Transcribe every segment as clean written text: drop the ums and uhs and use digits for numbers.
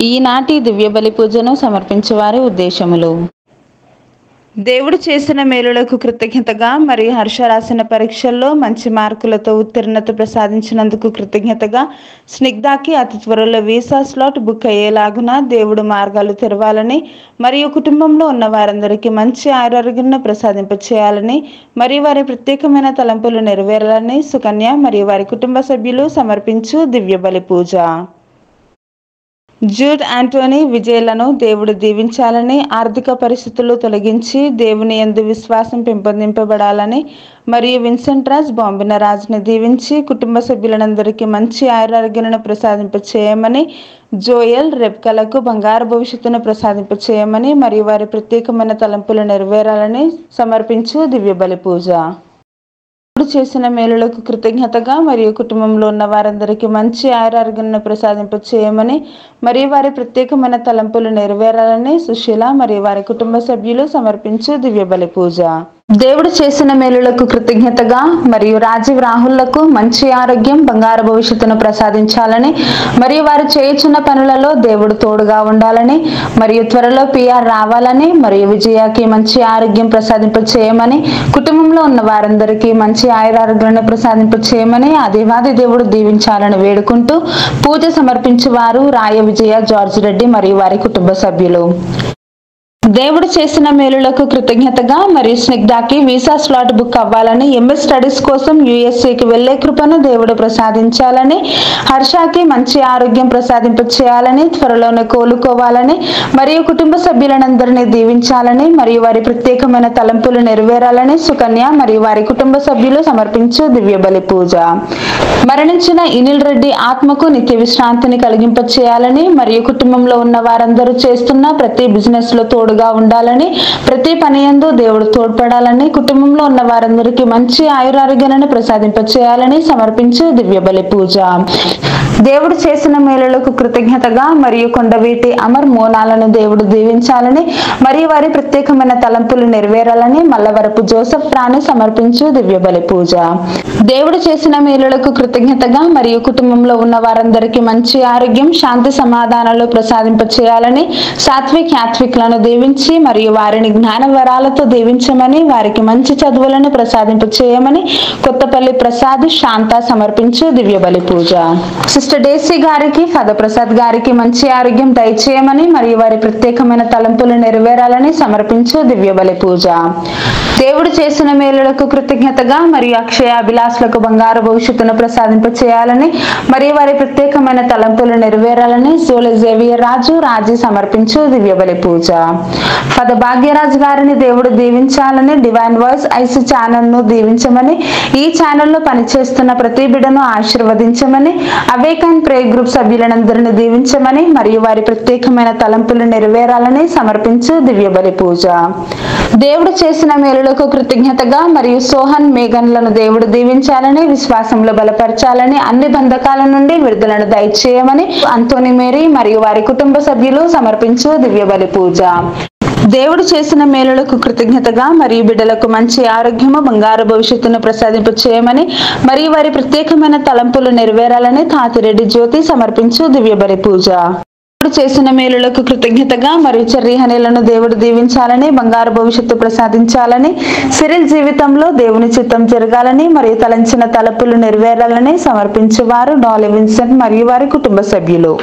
ఈనాటి దివ్య బలి పూజను సమర్పించేవారి ఉద్దేశములు. దేవుడు చేసిన మేలులకు కృతజ్ఞతగా మరియు హర్ష రాసిన పరీక్షల్లో మంచి మార్కులతో ఉత్తీర్ణత ప్రసాదించినందుకు కృతజ్ఞతగా స్నిగ్ధాకి అతి త్వరలో వీసా స్లాట్ బుక్ అయ్యేలాగున దేవుడు మార్గాలు తెరవాలని మరియు కుటుంబంలో ఉన్న వారందరికీ మంచి ఆరోగ్యాన్ని ప్రసాదింపచేయాలని మరియు వారి ప్రత్యేకమైన తలంపులు నెరవేరాలని సుకన్య మరియు వారి కుటుంబ సభ్యులు సమర్పించు దివ్య బలి పూజ. జూడ్ ఆంటోనీ విజయలను దేవుడు దీవించాలని, ఆర్థిక పరిస్థితులు తొలగించి దేవుని యందు విశ్వాసం పెంపొందింపబడాలని మరియు విన్సెంట్ రాజ్ బాంబిన రాజుని దీవించి కుటుంబ సభ్యులందరికీ మంచి ఆరోగ్యాలను ప్రసాదింపచేయమని, జోయల్ రెబ్కలకు బంగారు భవిష్యత్తును ప్రసాదింపచేయమని మరియు వారి ప్రత్యేకమైన తలంపులు నెరవేరాలని సమర్పించు దివ్య బలి పూజ. చేసిన మేలులకు కృతజ్ఞతగా మరియు కుటుంబంలో ఉన్న వారందరికీ మంచి ఆరోగ్యాన్ని ప్రసాదింపచేయమని మరియు వారి ప్రత్యేకమైన తలంపులు నెరవేరాలని సుశీల మరియు వారి కుటుంబ సభ్యులు సమర్పించు దివ్య బలి పూజ. దేవుడు చేసిన మేలులకు కృతజ్ఞతగా మరియు రాజీవ్ రాహుల్లకు మంచి ఆరోగ్యం, బంగారు భవిష్యత్తును ప్రసాదించాలని మరియు వారు చేయుచున్న పనులలో దేవుడు తోడుగా ఉండాలని మరియు త్వరలో పిఆర్ రావాలని మరియు విజయకి మంచి ఆరోగ్యం ప్రసాదింపచేయమని, కుటుంబంలో ఉన్న వారందరికీ మంచి ఆరోగ్యాన్ని ప్రసాదింపచేయమని ఆ దేవాది దేవుడు దీవించాలని వేడుకుంటూ పూజ సమర్పించేవారు రాయ విజయ, జార్జ్ రెడ్డి మరియు వారి కుటుంబ సభ్యులు. దేవుడు చేసిన మేలులకు కృతజ్ఞతగా మరియు స్నిగ్ధాకి వీసా స్లాట్ బుక్ అవ్వాలని, ఎంఎస్ స్టడీస్ కోసం యుఎస్ఏకి వెళ్లే కృపను దేవుడు ప్రసాదించాలని, హర్షకి మంచి ఆరోగ్యం ప్రసాదింపచేయాలని, త్వరలోనే కోలుకోవాలని మరియు కుటుంబ సభ్యులందరినీ దీవించాలని మరియు వారి ప్రత్యేకమైన తలంపులు నెరవేరాలని సుకన్య మరియు వారి కుటుంబ సభ్యులు సమర్పించు దివ్య బలి పూజ. మరణించిన ఇనిల్ రెడ్డి ఆత్మకు నిత్య విశ్రాంతిని కలిగింపచేయాలని మరియు కుటుంబంలో ఉన్న వారందరూ చేస్తున్న ప్రతి బిజినెస్ లో తోడుగా ఉండాలని, ప్రతి పని యందు దేవుడు తోడ్పడాలని, కుటుంబంలో ఉన్న వారందరికీ మంచి ఆయురారోగ్యాలను ప్రసాదింపచేయాలని సమర్పించు దివ్య బలి పూజ. దేవుడు చేసిన మేలులకు కృతజ్ఞతగా మరియు కొండవీటి అమర్ మోనాలను దేవుడు దీవించాలని మరియు వారి ప్రత్యేకమైన తలంపులు నెరవేరాలని మల్లవరపు జోసెఫ్ రాణి సమర్పించు దివ్య బలి పూజ. దేవుడు చేసిన మేలులకు కృతజ్ఞతగా మరియు కుటుంబంలో ఉన్న వారందరికీ మంచి ఆరోగ్యం, శాంతి సమాధానాలు ప్రసాదింపచేయాలని సాత్విక్ యాత్విక్లను దీవించి మరియు వారిని జ్ఞాన వరాలతో దీవించమని, వారికి మంచి చదువులను ప్రసాదింపచేయమని కొత్తపల్లి ప్రసాద్ శాంత సమర్పించు దివ్య బలి పూజ. సిస్టర్ డేసీ గారికి, ఫాదర్ ప్రసాద్ గారికి మంచి ఆరోగ్యం దయచేయమని మరియు వారి ప్రత్యేకమైన తలంపులు నెరవేరాలని సమర్పించు దివ్య బలి పూజ. దేవుడు చేసిన మేలులకు కృతజ్ఞతగా మరియు అక్షయ అభిలాషులకు బంగారు భవిష్యత్తును ప్రసాదింపచేయాలని మరియు వారి ప్రత్యేకమైన తలంపులు నెరవేరాలని సోలె జేవియర్ రాజు రాజీ సమర్పించు దివ్య బలి పూజ. ఫాదర్ భాగ్యరాజ్ గారిని దేవుడు దీవించాలని, డివైన్ వాయిస్ ఐస్ ఛానల్ ను దీవించమని, ఈ ఛానల్ లో పనిచేస్తున్న ప్రతి బిడ్డను ఆశీర్వదించమని, అవేకన్ ప్రే గ్రూప్ సభ్యులందరినీ దీవించమని మరియు వారి ప్రత్యేకమైన తలంపులు నెరవేరాలని సమర్పించు దివ్య బలి పూజ. దేవుడు చేసిన మేలులకు కృతజ్ఞతగా మరియు సోహన్ మేఘన్లను దేవుడు దీవించాలని, విశ్వాసంలో బలపరచాలని, అన్ని బంధకాల నుండి విడుదలను దయచేయమని అంతోని మేరీ మరియు వారి కుటుంబ సభ్యులు సమర్పించు దివ్య బలి పూజ. దేవుడు చేసిన మేలులకు కృతజ్ఞతగా మరియు బిడ్డలకు మంచి ఆరోగ్యము, బంగారు భవిష్యత్తును ప్రసాదింపచేయమని మరియు వారి ప్రత్యేకమైన తలంపులు నెరవేరాలని తాతిరెడ్డి జ్యోతి సమర్పించు దివ్య బలి పూజ. దేవుడు చేసిన మేలులకు కృతజ్ఞతగా మరియు చెర్రీ హనీలను దేవుడు దీవించాలని, బంగారు భవిష్యత్తు ప్రసాదించాలని, సిరిల్ జీవితంలో దేవుని చిత్తం జరగాలని మరియు తలంచిన తలపులు నెరవేరాలని సమర్పించేవారు డాలీ విన్సెంట్ మరియు వారి కుటుంబ సభ్యులు.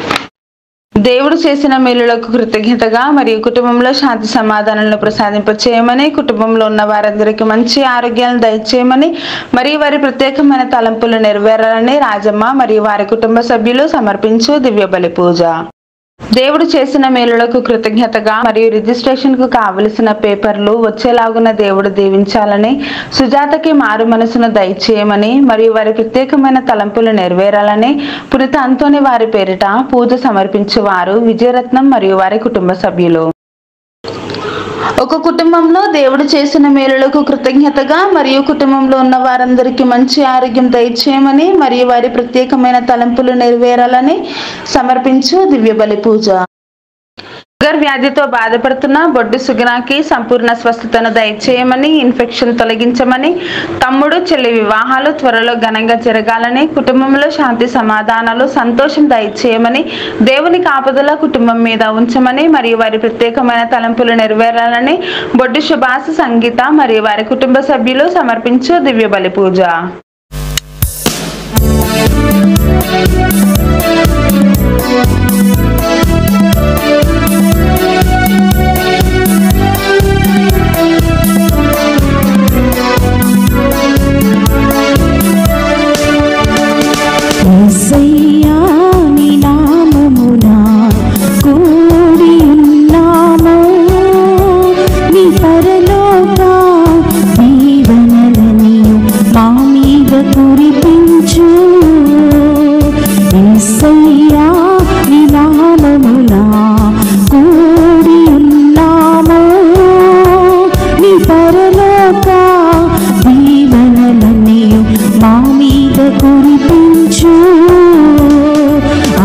దేవుడు చేసిన మేలులకు కృతజ్ఞతగా మరియు కుటుంబంలో శాంతి సమాధానాలను ప్రసాదింపచేయమని, కుటుంబంలో ఉన్న వారందరికీ మంచి ఆరోగ్యాలను దయచేయమని మరియు వారి ప్రత్యేకమైన తలంపులు నెరవేరాలని రాజమ్మ మరియు వారి కుటుంబ సభ్యులు సమర్పించు దివ్య బలి పూజ. దేవుడు చేసిన మేలులకు కృతజ్ఞతగా మరియు రిజిస్ట్రేషన్ కు కావలసిన పేపర్లు వచ్చేలాగున దేవుడు దీవించాలని, సుజాతకి మారు మనసును దయచేయమని మరియు వారి ప్రత్యేకమైన తలంపులు నెరవేరాలని పునీత అంతోని వారి పేరిట పూజ సమర్పించేవారు విజయరత్నం మరియు వారి కుటుంబ సభ్యులు. ఒక కుటుంబంలో దేవుడు చేసిన మేలులకు కృతజ్ఞతగా మరియు కుటుంబంలో ఉన్న వారందరికీ మంచి ఆరోగ్యం దయచేయమని మరియు వారి ప్రత్యేకమైన తలంపులు నెరవేరాలని సమర్పించు దివ్య బలి పూజ. షుగర్ వ్యాధితో బాధపడుతున్న బొడ్డు సుగుణకి సంపూర్ణ స్వస్థతను దయచేయమని, ఇన్ఫెక్షన్ తొలగించమని, తమ్ముడు చెల్లి వివాహాలు త్వరలో ఘనంగా జరగాలని, కుటుంబంలో శాంతి సమాధానాలు సంతోషం దయచేయమని, దేవుని కాపుదల కుటుంబం మీద ఉంచమని మరియు వారి ప్రత్యేకమైన తలంపులు నెరవేరాలని బొడ్డు సుభాష, సంగీత మరియు వారి కుటుంబ సభ్యులు సమర్పించు దివ్య బలి పూజ.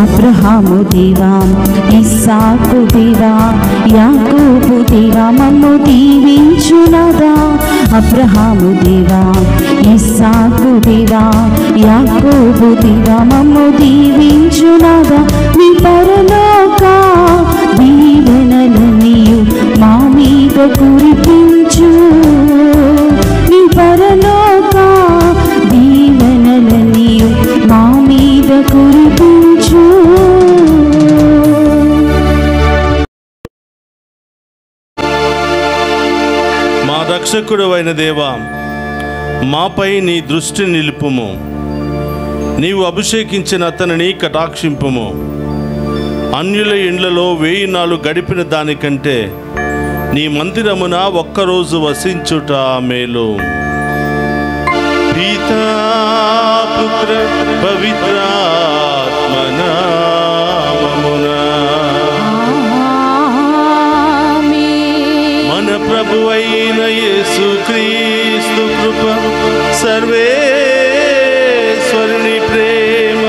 అబ్రహాము దేవా, ఇస్సాకు దేవా, యాకోబు దేవా, మమ్ము దీవించునదా. అబ్రహాము దేవా, ఇస్సాకు దేవా, యాకోబు దేవా, మమ్ము దీవించునదా. నీ పరలోక దీవెనలన్నీయు మా మీద కురిపించు. నీ పరలోక దీవెనలన్నీయు మా మీద కురిపించు. మా రక్షకుడు అయిన దేవా, మాపై నీ దృష్టి నిలుపుము. నీవు అభిషేకించిన అతనిని కటాక్షింపుము. అన్యుల ఇండ్లలో 1000 నాళ్ళు గడిపిన దానికంటే నీ మందిరమున ఒక్కరోజు వసించుట మేలు. పితా పుత్ర పవిత్రాత్మ నామమున మన ప్రభువైన యేసుక్రీస్తు కృప, సర్వేశ్వరుని ప్రేమ,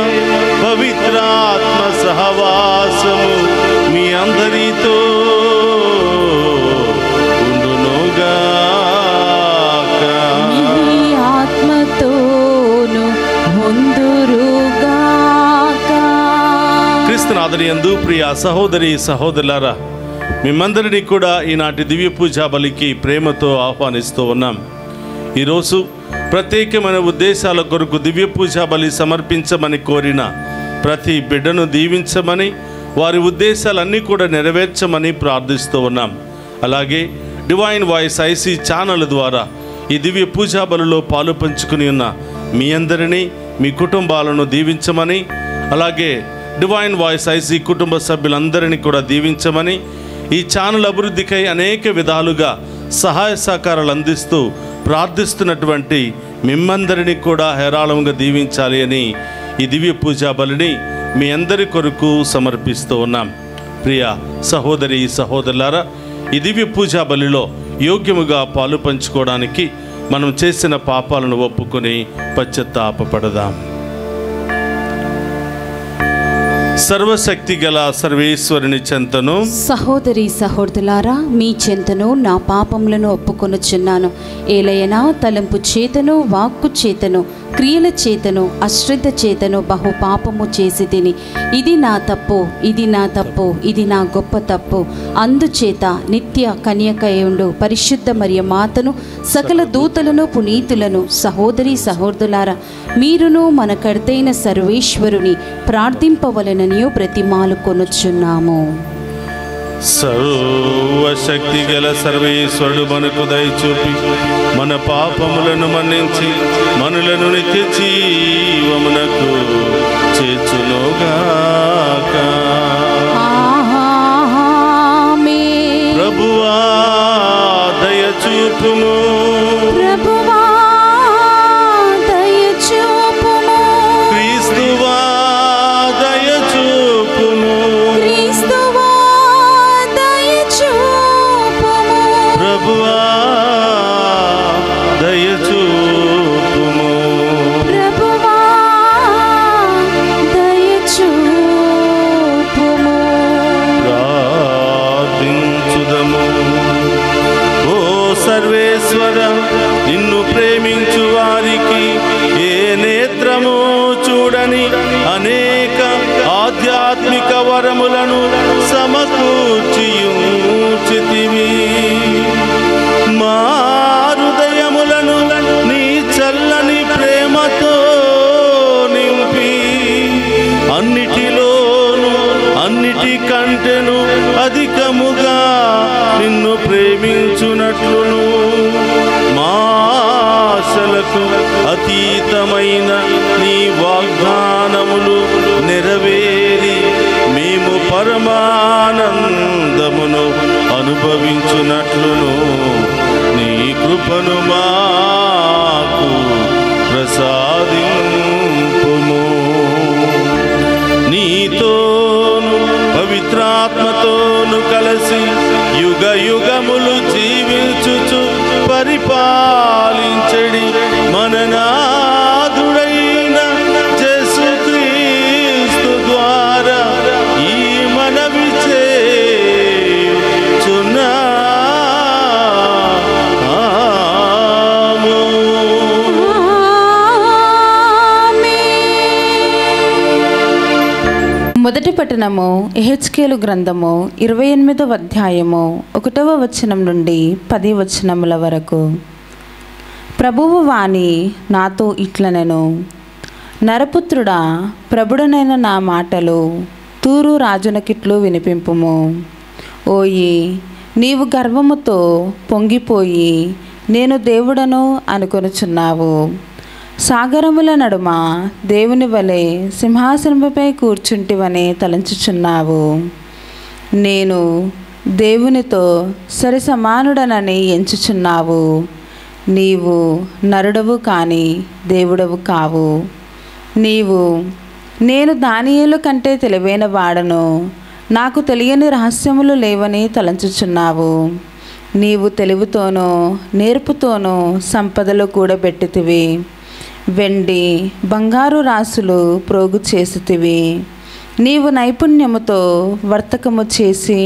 పవిత్రాత్మ సహవాసము మీ అందరితో ఉండునుగాక. మీ ఆత్మతోను ఉందురుగాక. క్రీస్తునాథుని యందు ప్రియ సహోదరి సహోదరులారా, మిమ్మందరినీ కూడా ఈనాటి దివ్య పూజా బలికి ప్రేమతో ఆహ్వానిస్తూ ఉన్నాం. ఈరోజు ప్రత్యేకమైన ఉద్దేశాల కొరకు దివ్య పూజా బలి సమర్పించమని కోరిన ప్రతి బిడ్డను దీవించమని, వారి ఉద్దేశాలన్నీ కూడా నెరవేర్చమని ప్రార్థిస్తూ ఉన్నాం. అలాగే డివైన్ వాయిస్ ఐసీ ఛానల్ ద్వారా ఈ దివ్య పూజా బలిలో పాలు పంచుకుని ఉన్న మీ అందరినీ, మీ కుటుంబాలను దీవించమని, అలాగే డివైన్ వాయిస్ ఐసీ కుటుంబ సభ్యులందరినీ కూడా దీవించమని, ఈ ఛానల్ అభివృద్ధికై అనేక విధాలుగా సహాయ సహకారాలు అందిస్తూ ప్రార్థిస్తున్నటువంటి మిమ్మందరినీ కూడా హేరాళంగా దీవించాలి అని ఈ దివ్య పూజా బలిని మీ అందరి కొరకు సమర్పిస్తూ ఉన్నాం. ప్రియ సహోదరి సహోదరులారా, ఈ దివ్య పూజా బలిలో యోగ్యముగా పాలు పంచుకోవడానికి మనం చేసిన పాపాలను ఒప్పుకొని పశ్చాత్తాపపడదాం. సర్వశక్తి గల సర్వేశ్వరుని చెంతను, సహోదరి సహోదరులారా, మీ చెంతను నా పాపములను ఒప్పుకొనుచున్నాను. ఏలయనా తలంపు చేతను, వాక్కు చేతను, క్రియల చేతను, అశ్రద్ధ చేతను బహు పాపము చేసి తిని. ఇది నా తప్పు, ఇది నా తప్పు, ఇది నా గొప్ప తప్పు. అందుచేత నిత్య కన్యకయుండు పరిశుద్ధ మరియ మాతను, సకల దూతలను, పునీతులను, సహోదరి సహోదరులారా, మీరును మన కర్తైన సర్వేశ్వరుని ప్రార్థింపవలెనని బ్రతిమాలు కొనుచున్నాము. సర్వశక్తి గల సర్వేశ్వరుడు మనకు దయచూపి మన పాపములను మన్నించి మనులను నిత్య జీవమునకు చేర్చునుగాక. ప్రభువా దయచూపుము. ప్రభువా దయచూపుము. క్రీస్తువా దయచూపుము. క్రీస్తువా దయచూపుము. ప్రభువా దయచూపుము. ప్రభువా దయచూపుము. వరములను సమకూర్చియుంచితివి. మా హృదయములను నీ చల్లని ప్రేమతో నింపి అన్నిటిలోను అన్నిటికంటేను అధికముగా నిన్ను ప్రేమించునట్లును మా ఆశలకు అతీతమైన నీ వాగ్దానములు నెరవేరి మేము పరమానందమును అనుభవించునట్లును నీ కృపను మాకు ప్రసాదింపుము. నీతోను పవిత్రాత్మతోను కలిసి యుగ యుగములు జీవించుచు పరిపాలించడి మన నాథుడైన యేసుక్రీస్తు ద్వారా ఈ మనవి చేయుచున్నాము. మొదటి పట్టణము యెహెజ్కేలు గ్రంథము 28వ అధ్యాయము 1వ వచనం నుండి 10వ వచనముల వరకు. ప్రభువు వాణి నాతో ఇట్లనెను, నరపుత్రుడా, ప్రభుడనైన నా మాటలు తూరు రాజునకిట్లు వినిపింపుము. ఓయి, నీవు గర్వముతో పొంగిపోయి నేను దేవుడను అనుకొనుచున్నావు. సాగరముల నడుమ దేవుని వలె సింహాసనముపై కూర్చుంటివని తలంచుచున్నావు. నేను దేవునితో సరి సమానుడనని ఎంచుచున్నావు. నీవు నరుడవు కాని దేవుడవు కావు. నీవు నేను దానియేలు కంటే తెలివైన వాడను, నాకు తెలియని రహస్యములు లేవని తలంచుచున్నావు. నీవు తెలివితోనూ నేర్పుతోనూ సంపదలు కూడబెట్టితివి. వెండి బంగారు రాసులు ప్రోగు చేసితివి. నీవు నైపుణ్యముతో వర్తకము చేసి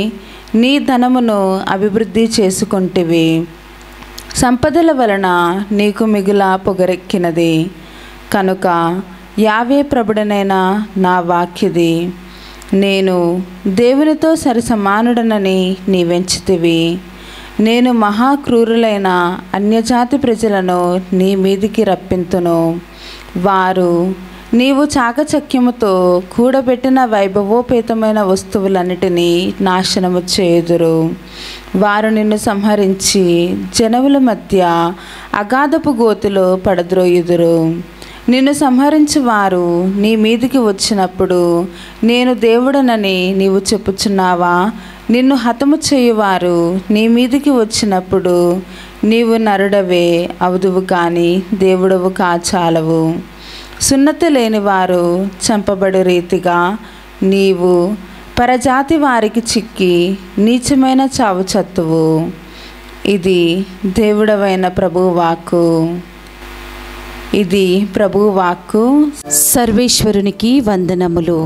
నీ ధనమును అభివృద్ధి చేసుకొంటివి. సంపదల వలన నీకు మిగుల పొగరెక్కినది కనుక యావే ప్రభుడనైన నా వాక్యది. నేను దేవునితో సరి సమానుడనని నీవెంచితివి. నేను మహాక్రూరులైన అన్యజాతి ప్రజలను నీ మీదికి రప్పింతును. వారు నీవు చాకచక్యముతో కూడబెట్టిన వైభవోపేతమైన వస్తువులన్నిటినీ నాశనము చేయుదురు. వారు నిన్ను సంహరించి జనముల మధ్య అగాధపు గోతిలో పడద్రోయుదురు. నిన్ను సంహరించి వారు నీ మీదికి వచ్చినప్పుడు నేను దేవుడనని నీవు చెప్పుచున్నావా? నిన్ను హతము చేయువారు నీ మీదికి వచ్చినప్పుడు నీవు నరుడవే అవుదువు కానీ దేవుడవు కాచాలవు. సున్నతి లేని వారు చంపబడు రీతిగా నీవు పరజాతి వారికి చిక్కి నీచమైన చావు చత్తువు. ఇది దేవుడవైన ప్రభువు వాక్కు. ఇది ప్రభువు వాక్కు. సర్వేశ్వరునికి వందనములు.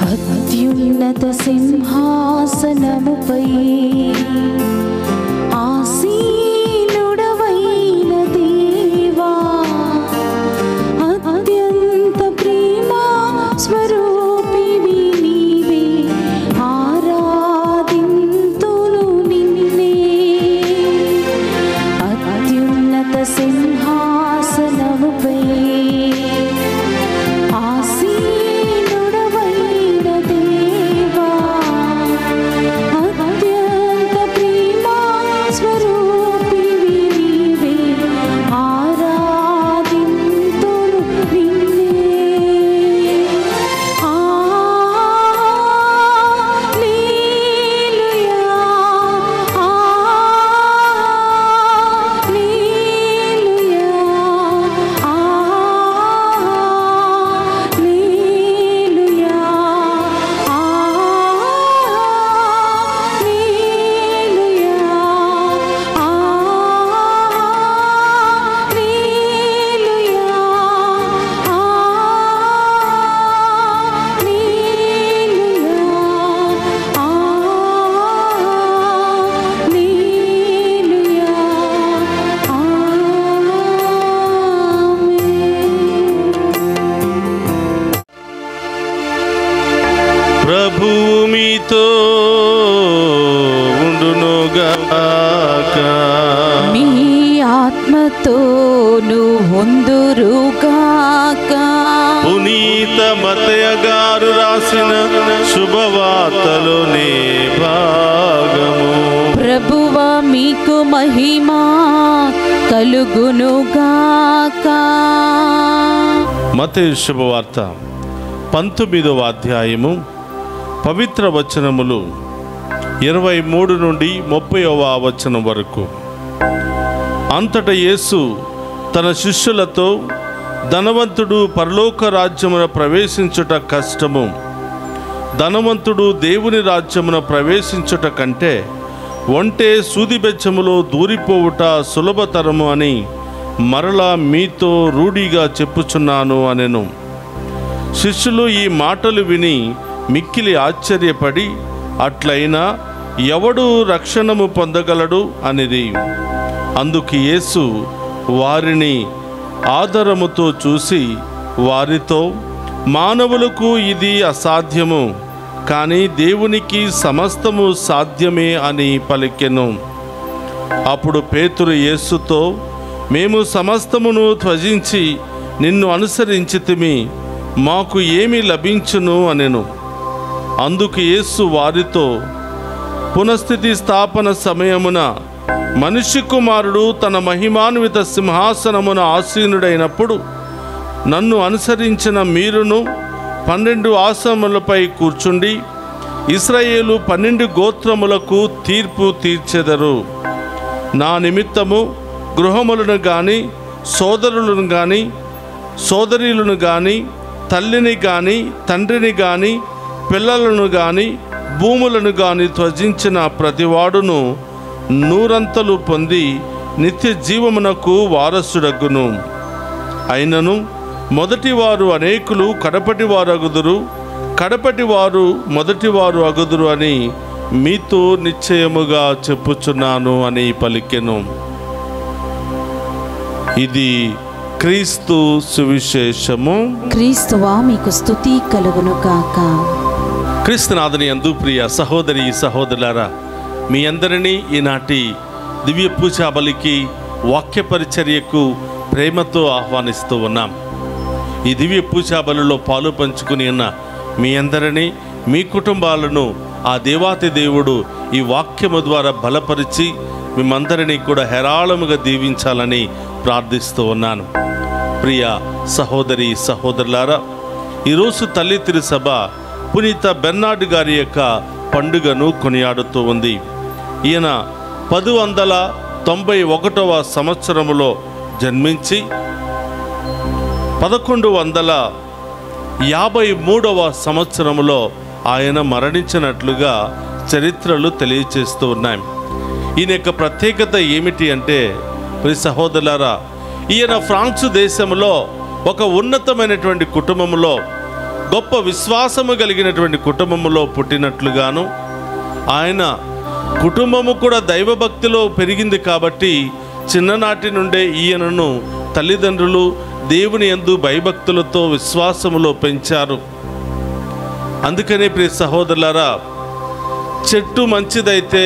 అత్యున్నత సింహాసనముపై ఆసీనుడవైన దేవా, అత్యంత ప్రేమ స్వరూపివి నీవే, ఆరాధింతును నిన్నే. అత్యున్నత సింహాసనముపై ఆసీనుడవైన దేవా, అత్యంత ప్రేమ పునీత మత్తయ్య గారు రాసిన శుభవార్తలోని భాగము. ప్రభువా మీకు మహిమా కలుగునుగాక. మత్తయి శుభవార్త 19వ అధ్యాయము పవిత్ర వచనములు 23 నుండి 30వ వచనం వరకు. అంతటా యేసు తన శిష్యులతో, ధనవంతుడు పరలోక రాజ్యమున ప్రవేశించుట కష్టము, ధనవంతుడు దేవుని రాజ్యమున ప్రవేశించుట కంటే ఒంటె సూది బెచ్చములో దూరిపోవుట సులభతరము అని మరలా మీతో రూఢిగా చెప్పుచున్నాను అనెను. శిష్యులు ఈ మాటలు విని మిక్కిలి ఆశ్చర్యపడి, అట్లయినా ఎవడు రక్షణము పొందగలడు అనిది. అందుకు యేసు వారిని ఆదరముతో చూసి వారితో, మానవులకు ఇది అసాధ్యము, కానీ దేవునికి సమస్తము సాధ్యమే అని పలికెను. అప్పుడు పేతురు యేసుతో, మేము సమస్తమును త్యజించి నిన్ను అనుసరించితిమి, మాకు ఏమి లభించును అనెను. అందుకు యేసు వారితో, పునఃస్థితి స్థాపన సమయమున మనిషి కుమారుడు తన మహిమాన్విత సింహాసనమున ఆసీనుడైనప్పుడు నన్ను అనుసరించిన మీరును 12 ఆసనములపై కూర్చుండి ఇశ్రాయేలు 12 గోత్రములకు తీర్పు తీర్చెదరు. నా నిమిత్తము గృహములను గాని, సోదరులను గాని, సోదరీలను గాని, తల్లిని గాని, తండ్రిని గాని, పిల్లలను గాని, భూములను గాని త్యజించిన ప్రతివాడును 100 పొంది నిత్య జీవమునకు వారసుడగును. అయినను మొదటివారు అనేకులు కడపటివారు అగుదురు, కడపటివారు మొదటివారు అగుదురు అని మీతో నిశ్చయముగా చెప్పుచున్నాను అని పలికెను. ఇది క్రీస్తు సువిశేషము. క్రీస్తువా మీకు స్తుతి కలుగును కాక. క్రీస్తునాథుని యందు ప్రియ సహోదరి సహోదరులారా, మీ అందరినీ ఈనాటి దివ్య పూజా బలికి, వాక్య పరిచర్యకు ప్రేమతో ఆహ్వానిస్తూ ఉన్నాం. ఈ దివ్య పూజా బలిలో పాలు పంచుకుని ఉన్న మీ అందరినీ, మీ కుటుంబాలను ఆ దేవాతి దేవుడు ఈ వాక్యము ద్వారా బలపరిచి మిమ్మందరినీ కూడా హేరాళముగా దీవించాలని ప్రార్థిస్తూ ఉన్నాను. ప్రియ సహోదరి సహోదరులారా, ఈరోజు తల్లి తిరుసభ పునీత బెర్నార్డ్ గారి యొక్క పండుగను కొనియాడుతూ ఉంది. ఈయన 1191వ సంవత్సరములో జన్మించి 1153వ సంవత్సరములో ఆయన మరణించినట్లుగా చరిత్రలు తెలియచేస్తూ ఉన్నాయి. ఈయన యొక్క ప్రత్యేకత ఏమిటి అంటే, ప్రియ సహోదరులారా, ఈయన ఫ్రాన్సు దేశంలో ఒక ఉన్నతమైనటువంటి కుటుంబంలో, గొప్ప విశ్వాసము కలిగినటువంటి కుటుంబములో పుట్టినట్లుగాను, ఆయన కుటుంబము కూడా దైవభక్తిలో పెరిగింది కాబట్టి చిన్ననాటి నుండే ఈయనను తల్లిదండ్రులు దేవుని యందు భయభక్తులతో విశ్వాసములో పెంచారు. అందుకనే ప్రియ సహోదరులారా, చెట్టు మంచిదైతే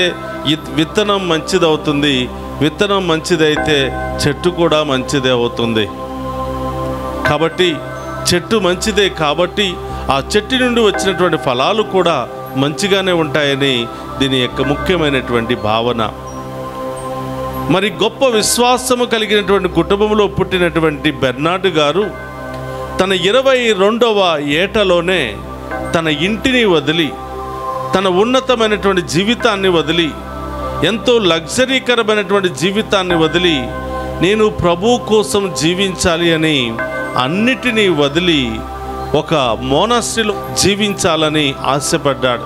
విత్తనం మంచిదవుతుంది, విత్తనం మంచిదైతే చెట్టు కూడా మంచిదే అవుతుంది. కాబట్టి చెట్టు మంచిదే కాబట్టి ఆ చెట్టు నుండి వచ్చినటువంటి ఫలాలు కూడా మంచిగానే ఉంటాయని దీని యొక్క ముఖ్యమైనటువంటి భావన. మరి గొప్ప విశ్వాసము కలిగినటువంటి కుటుంబంలో పుట్టినటువంటి బెర్నార్డ్ గారు తన 22వ ఏటలోనే తన ఇంటిని వదిలి, తన ఉన్నతమైనటువంటి జీవితాన్ని వదిలి, ఎంతో లగ్జరీకరమైనటువంటి జీవితాన్ని వదిలి, నేను ప్రభు కోసం జీవించాలి అని అన్నిటినీ వదిలి ఒక మోనాస్ట్రీలో జీవించాలని ఆశపడ్డాడు.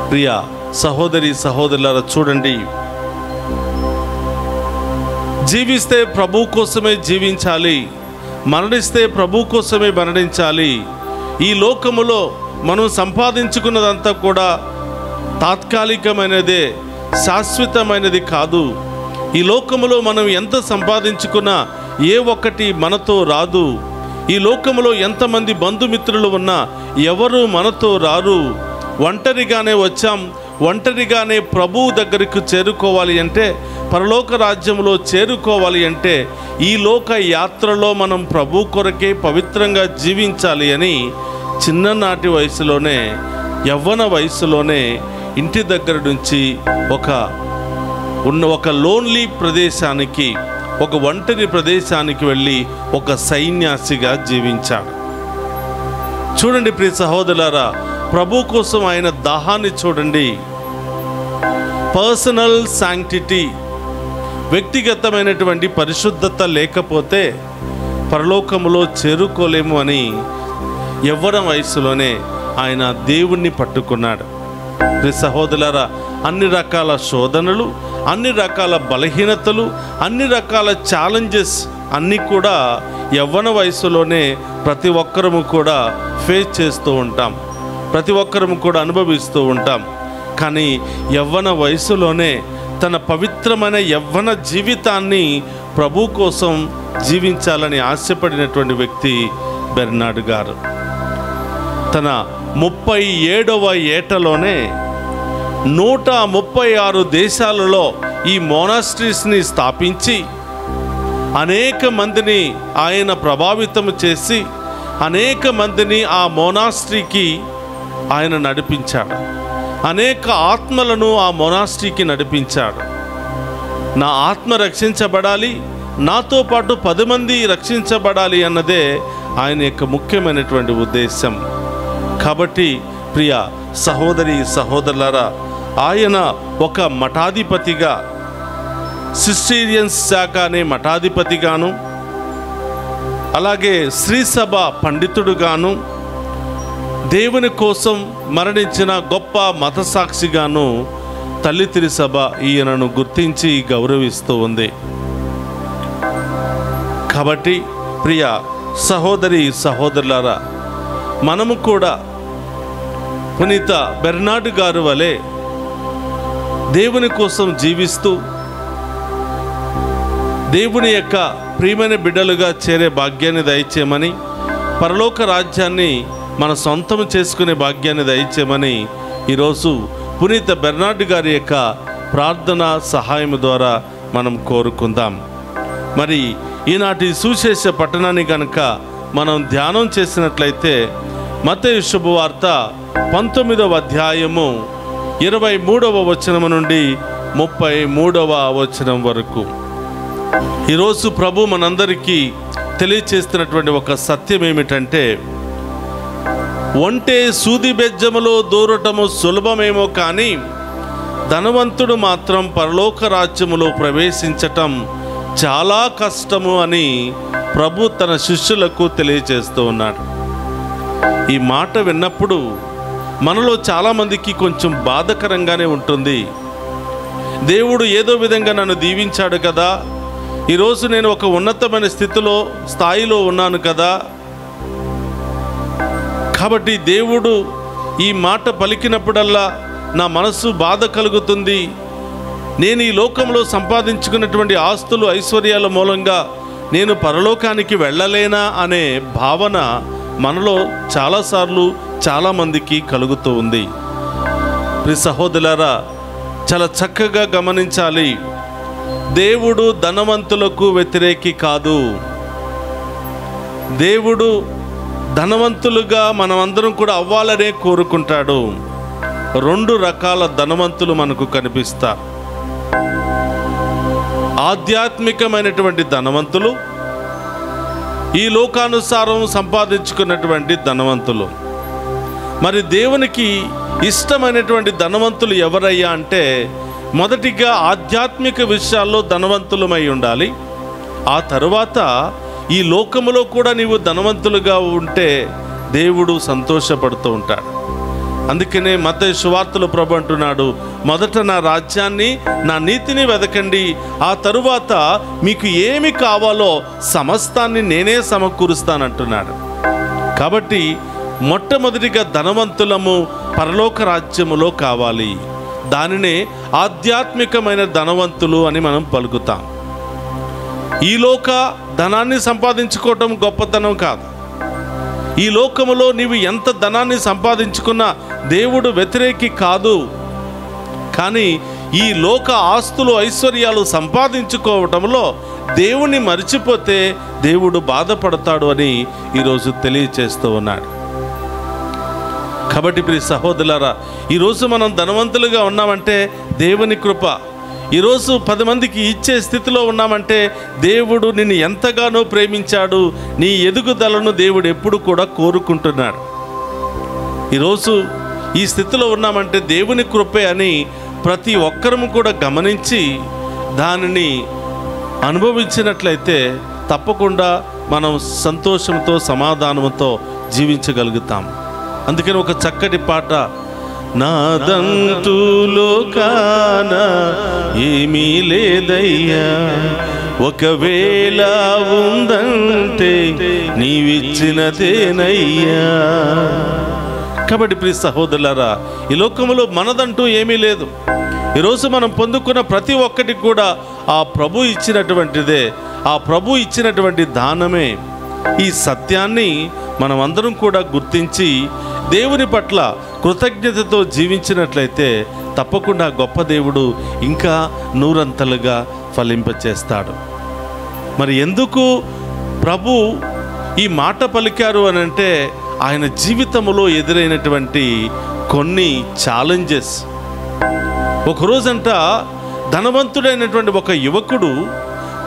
ప్రియ సహోదరి సహోదరులారా, చూడండి, జీవిస్తే ప్రభు కోసమే జీవించాలి, మరణిస్తే ప్రభు కోసమే మరణించాలి. ఈ లోకములో మనం సంపాదించుకున్నదంతా కూడా తాత్కాలికమైనదే, శాశ్వతమైనది కాదు. ఈ లోకములో మనం ఎంత సంపాదించుకున్నా ఏ ఒక్కటి మనతో రాదు. ఈ లోకములో ఎంతమంది బంధుమిత్రులు ఉన్నా ఎవరు మనతో రారు. ఒంటరిగానే వచ్చాం, ఒంటరిగానే ప్రభువు దగ్గరకు చేరుకోవాలి అంటే పరలోక రాజ్యంలో చేరుకోవాలి అంటే ఈ లోక యాత్రలో మనం ప్రభు కొరకే పవిత్రంగా జీవించాలి అని చిన్ననాటి వయసులోనే, యవ్వన వయసులోనే ఇంటి దగ్గర నుంచి ఒక లోన్లీ ప్రదేశానికి, ఒక ఒంటరి ప్రదేశానికి వెళ్ళి ఒక సైన్యాసిగా జీవించాడు. చూడండి ప్రియ సహోదరులారా, ప్రభు కోసం ఆయన దాహాన్ని చూడండి. పర్సనల్ శాంక్టిటీ, వ్యక్తిగతమైనటువంటి పరిశుద్ధత లేకపోతే పరలోకములో చేరుకోలేము అని యవ్వన వయసులోనే ఆయన దేవుణ్ణి పట్టుకున్నాడు. ప్రియ సహోదరులారా, అన్ని రకాల శోధనలు, అన్ని రకాల బలహీనతలు, అన్ని రకాల ఛాలెంజెస్ అన్నీ కూడా యవ్వన వయసులోనే ప్రతి ఒక్కరము కూడా ఫేస్ చేస్తూ ఉంటాం, ప్రతి ఒక్కరము కూడా అనుభవిస్తూ ఉంటాం. కానీ యవ్వన వయసులోనే తన పవిత్రమైన యవ్వన జీవితాన్ని ప్రభు కోసం జీవించాలని ఆశపడినటువంటి వ్యక్తి బెర్నార్డ్ గారు. తన 37వ ఏటలోనే 136 దేశాలలో ఈ మోనాస్ట్రీస్ని స్థాపించి అనేక మందిని ఆయన ప్రభావితం చేసి అనేక మందిని ఆ మోనాస్ట్రీకి ఆయన నడిపించాడు. అనేక ఆత్మలను ఆ మోనాస్ట్రీకి నడిపించాడు. నా ఆత్మ రక్షించబడాలి, నాతో పాటు 10 మంది రక్షించబడాలి అన్నదే ఆయన యొక్క ముఖ్యమైనటువంటి ఉద్దేశం. కాబట్టి ప్రియ సహోదరి సహోదరులారా, ఆయన ఒక మఠాధిపతిగా, సిస్టీరియన్స్ శాఖ అనే మఠాధిపతిగాను, అలాగే శ్రీసభ పండితుడుగాను, దేవుని కోసం మరణించిన గొప్ప మతసాక్షిగాను తల్లి తిరుసభ ఈయనను గుర్తించి గౌరవిస్తూ ఉంది. కాబట్టి ప్రియ సహోదరి సహోదరులారా, మనము కూడా పునీత బెర్నార్డ్ గారు వలె దేవుని కోసం జీవిస్తూ దేవుని యొక్క ప్రియమైన బిడ్డలుగా చేరే భాగ్యాన్ని దయచేయమని, పరలోక రాజ్యాన్ని మన సొంతం చేసుకునే భాగ్యాన్ని దయచేయమని ఈరోజు పునీత బెర్నార్డ్ గారి యొక్క ప్రార్థన సహాయం ద్వారా మనం కోరుకుందాం. మరి ఈనాటి సువిశేష పట్టణాన్ని కనుక మనం ధ్యానం చేసినట్లయితే మత్తయి శుభవార్త 19వ అధ్యాయము 23వ వచనం నుండి 33వ వచనం వరకు ఈరోజు ప్రభు మనందరికీ తెలియచేస్తున్నటువంటి ఒక సత్యం ఏమిటంటే, ఒంటే సూది బెజ్జములో దూరటము సులభమేమో కానీ ధనవంతుడు మాత్రం పరలోక రాజ్యములో ప్రవేశించటం చాలా కష్టము అని ప్రభు తన శిష్యులకు తెలియజేస్తూ ఉన్నాడు. ఈ మాట విన్నప్పుడు మనలో చాలామందికి కొంచెం బాధకరంగానే ఉంటుంది. దేవుడు ఏదో విధంగా నన్ను దీవించాడు కదా, ఈరోజు నేను ఒక ఉన్నతమైన స్థాయిలో ఉన్నాను కదా, కాబట్టి దేవుడు ఈ మాట పలికినప్పుడల్లా నా మనసు బాధ కలుగుతుంది. నేను ఈ లోకంలో సంపాదించుకున్నటువంటి ఆస్తులు ఐశ్వర్యాల మూలంగా నేను పరలోకానికి వెళ్ళలేనా అనే భావన మనలో చాలాసార్లు చాలామందికి కలుగుతూ ఉంది. ప్రియ సహోదరులారా, చాలా చక్కగా గమనించాలి. దేవుడు ధనవంతులకు వ్యతిరేకి కాదు. దేవుడు ధనవంతులుగా మనమందరం కూడా అవ్వాలనే కోరుకుంటాడు. 2 రకాల ధనవంతులు మనకు కనిపిస్తారు. ఆధ్యాత్మికమైనటువంటి ధనవంతులు, ఈ లోకానుసారం సంపాదించుకున్నటువంటి ధనవంతులు. మరి దేవునికి ఇష్టమైనటువంటి ధనవంతులు ఎవరయ్యా అంటే, మొదటిగా ఆధ్యాత్మిక విషయాల్లో ధనవంతులమై ఉండాలి. ఆ తరువాత ఈ లోకములో కూడా నీవు ధనవంతులుగా ఉంటే దేవుడు సంతోషపడుతూ ఉంటాడు. అందుకనే మత్తయి సువార్తలో ప్రభు అంటున్నాడు, మొదట నా రాజ్యాన్ని, నా నీతిని వెదకండి, ఆ తరువాత మీకు ఏమి కావాలో సమస్తాన్ని నేనే సమకూరుస్తానంటున్నాడు. కాబట్టి మొట్టమొదటిగా ధనవంతులము పరలోక రాజ్యములో కావాలి. దానినే ఆధ్యాత్మికమైన ధనవంతులు అని మనం పలుకుతాం. ఈ లోక ధనాన్ని సంపాదించుకోవటం గొప్పతనం కాదు. ఈ లోకములో నీవు ఎంత ధనాన్ని సంపాదించుకున్నా దేవుడు వ్యతిరేకి కాదు. కానీ ఈ లోక ఆస్తులు ఐశ్వర్యాలు సంపాదించుకోవటంలో దేవుని మర్చిపోతే దేవుడు బాధపడతాడు అని ఈరోజు తెలియచేస్తూ ఉన్నాడు. కాబట్టి ప్రియ సహోదరులారా, ఈరోజు మనం ధనవంతులుగా ఉన్నామంటే దేవుని కృప. ఈరోజు 10 మందికి ఇచ్చే స్థితిలో ఉన్నామంటే దేవుడు నిన్ను ఎంతగానో ప్రేమించాడు. నీ ఎదుగుదలను దేవుడు ఎప్పుడు కూడా కోరుకుంటున్నాడు. ఈరోజు ఈ స్థితిలో ఉన్నామంటే దేవుని కృపే అని ప్రతి ఒక్కరము కూడా గమనించి దానిని అనుభవించినట్లయితే తప్పకుండా మనం సంతోషంతో సమాధానంతో జీవించగలుగుతాం. అందుకని ఒక చక్కటి పాట, నాదంటూ లోకాన ఏమీ లేదయ్యా, ఒకవేళ ఉందంటే నీవిచ్చినదేనయ్యా. కాబట్టి ప్రియ సహోదరులారా, ఈ లోకంలో మనదంటూ ఏమీ లేదు. ఈరోజు మనం పొందుకున్న ప్రతి ఒక్కటి కూడా ఆ ప్రభు ఇచ్చినటువంటిదే, ఆ ప్రభు ఇచ్చినటువంటి దానమే. ఈ సత్యాన్ని మనం అందరం కూడా గుర్తించి దేవుని పట్ల కృతజ్ఞతతో జీవించినట్లయితే తప్పకుండా గొప్ప దేవుడు ఇంకా నూరంతలుగా ఫలింపచేస్తాడు. మరి ఎందుకు ప్రభు ఈ మాట పలికారు అని అంటే ఆయన జీవితంలో ఎదురైనటువంటి కొన్ని ఛాలెంజెస్. ఒకరోజంట ధనవంతుడైనటువంటి ఒక యువకుడు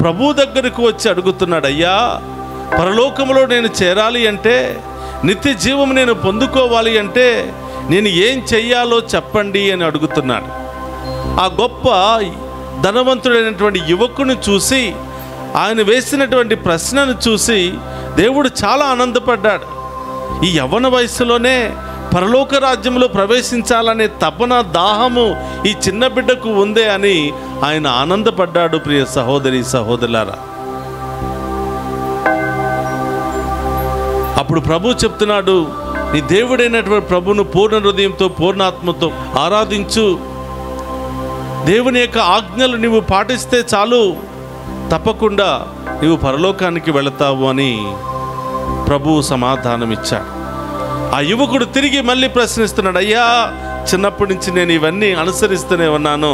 ప్రభు దగ్గరకు వచ్చి అడుగుతున్నాడు, అయ్యా, పరలోకంలో నేను చేరాలి అంటే, నిత్య జీవం నేను పొందుకోవాలి అంటే నేను ఏం చెయ్యాలో చెప్పండి అని అడుగుతున్నాడు. ఆ గొప్ప ధనవంతుడైనటువంటి యువకుని చూసి, ఆయన వేసినటువంటి ప్రశ్నను చూసి దేవుడు చాలా ఆనందపడ్డాడు. ఈ యవ్వన వయసులోనే పరలోక రాజ్యంలో ప్రవేశించాలనే తపన, దాహము ఈ చిన్న బిడ్డకు ఉందే అని ఆయన ఆనందపడ్డాడు. ప్రియ సహోదరి సహోదరులారా, అప్పుడు ప్రభు చెప్తున్నాడు, నీ దేవుడైనటువంటి ప్రభును పూర్ణ హృదయంతో పూర్ణాత్మతో ఆరాధించు, దేవుని యొక్క ఆజ్ఞలు నీవు పాటిస్తే చాలు, తప్పకుండా నీవు పరలోకానికి వెళతావు అని ప్రభువు సమాధానం ఇచ్చాడు. ఆ యువకుడు తిరిగి మళ్ళీ ప్రశ్నిస్తున్నాడు, అయ్యా, చిన్నప్పటి నుంచి నేను ఇవన్నీ అనుసరిస్తూనే ఉన్నాను,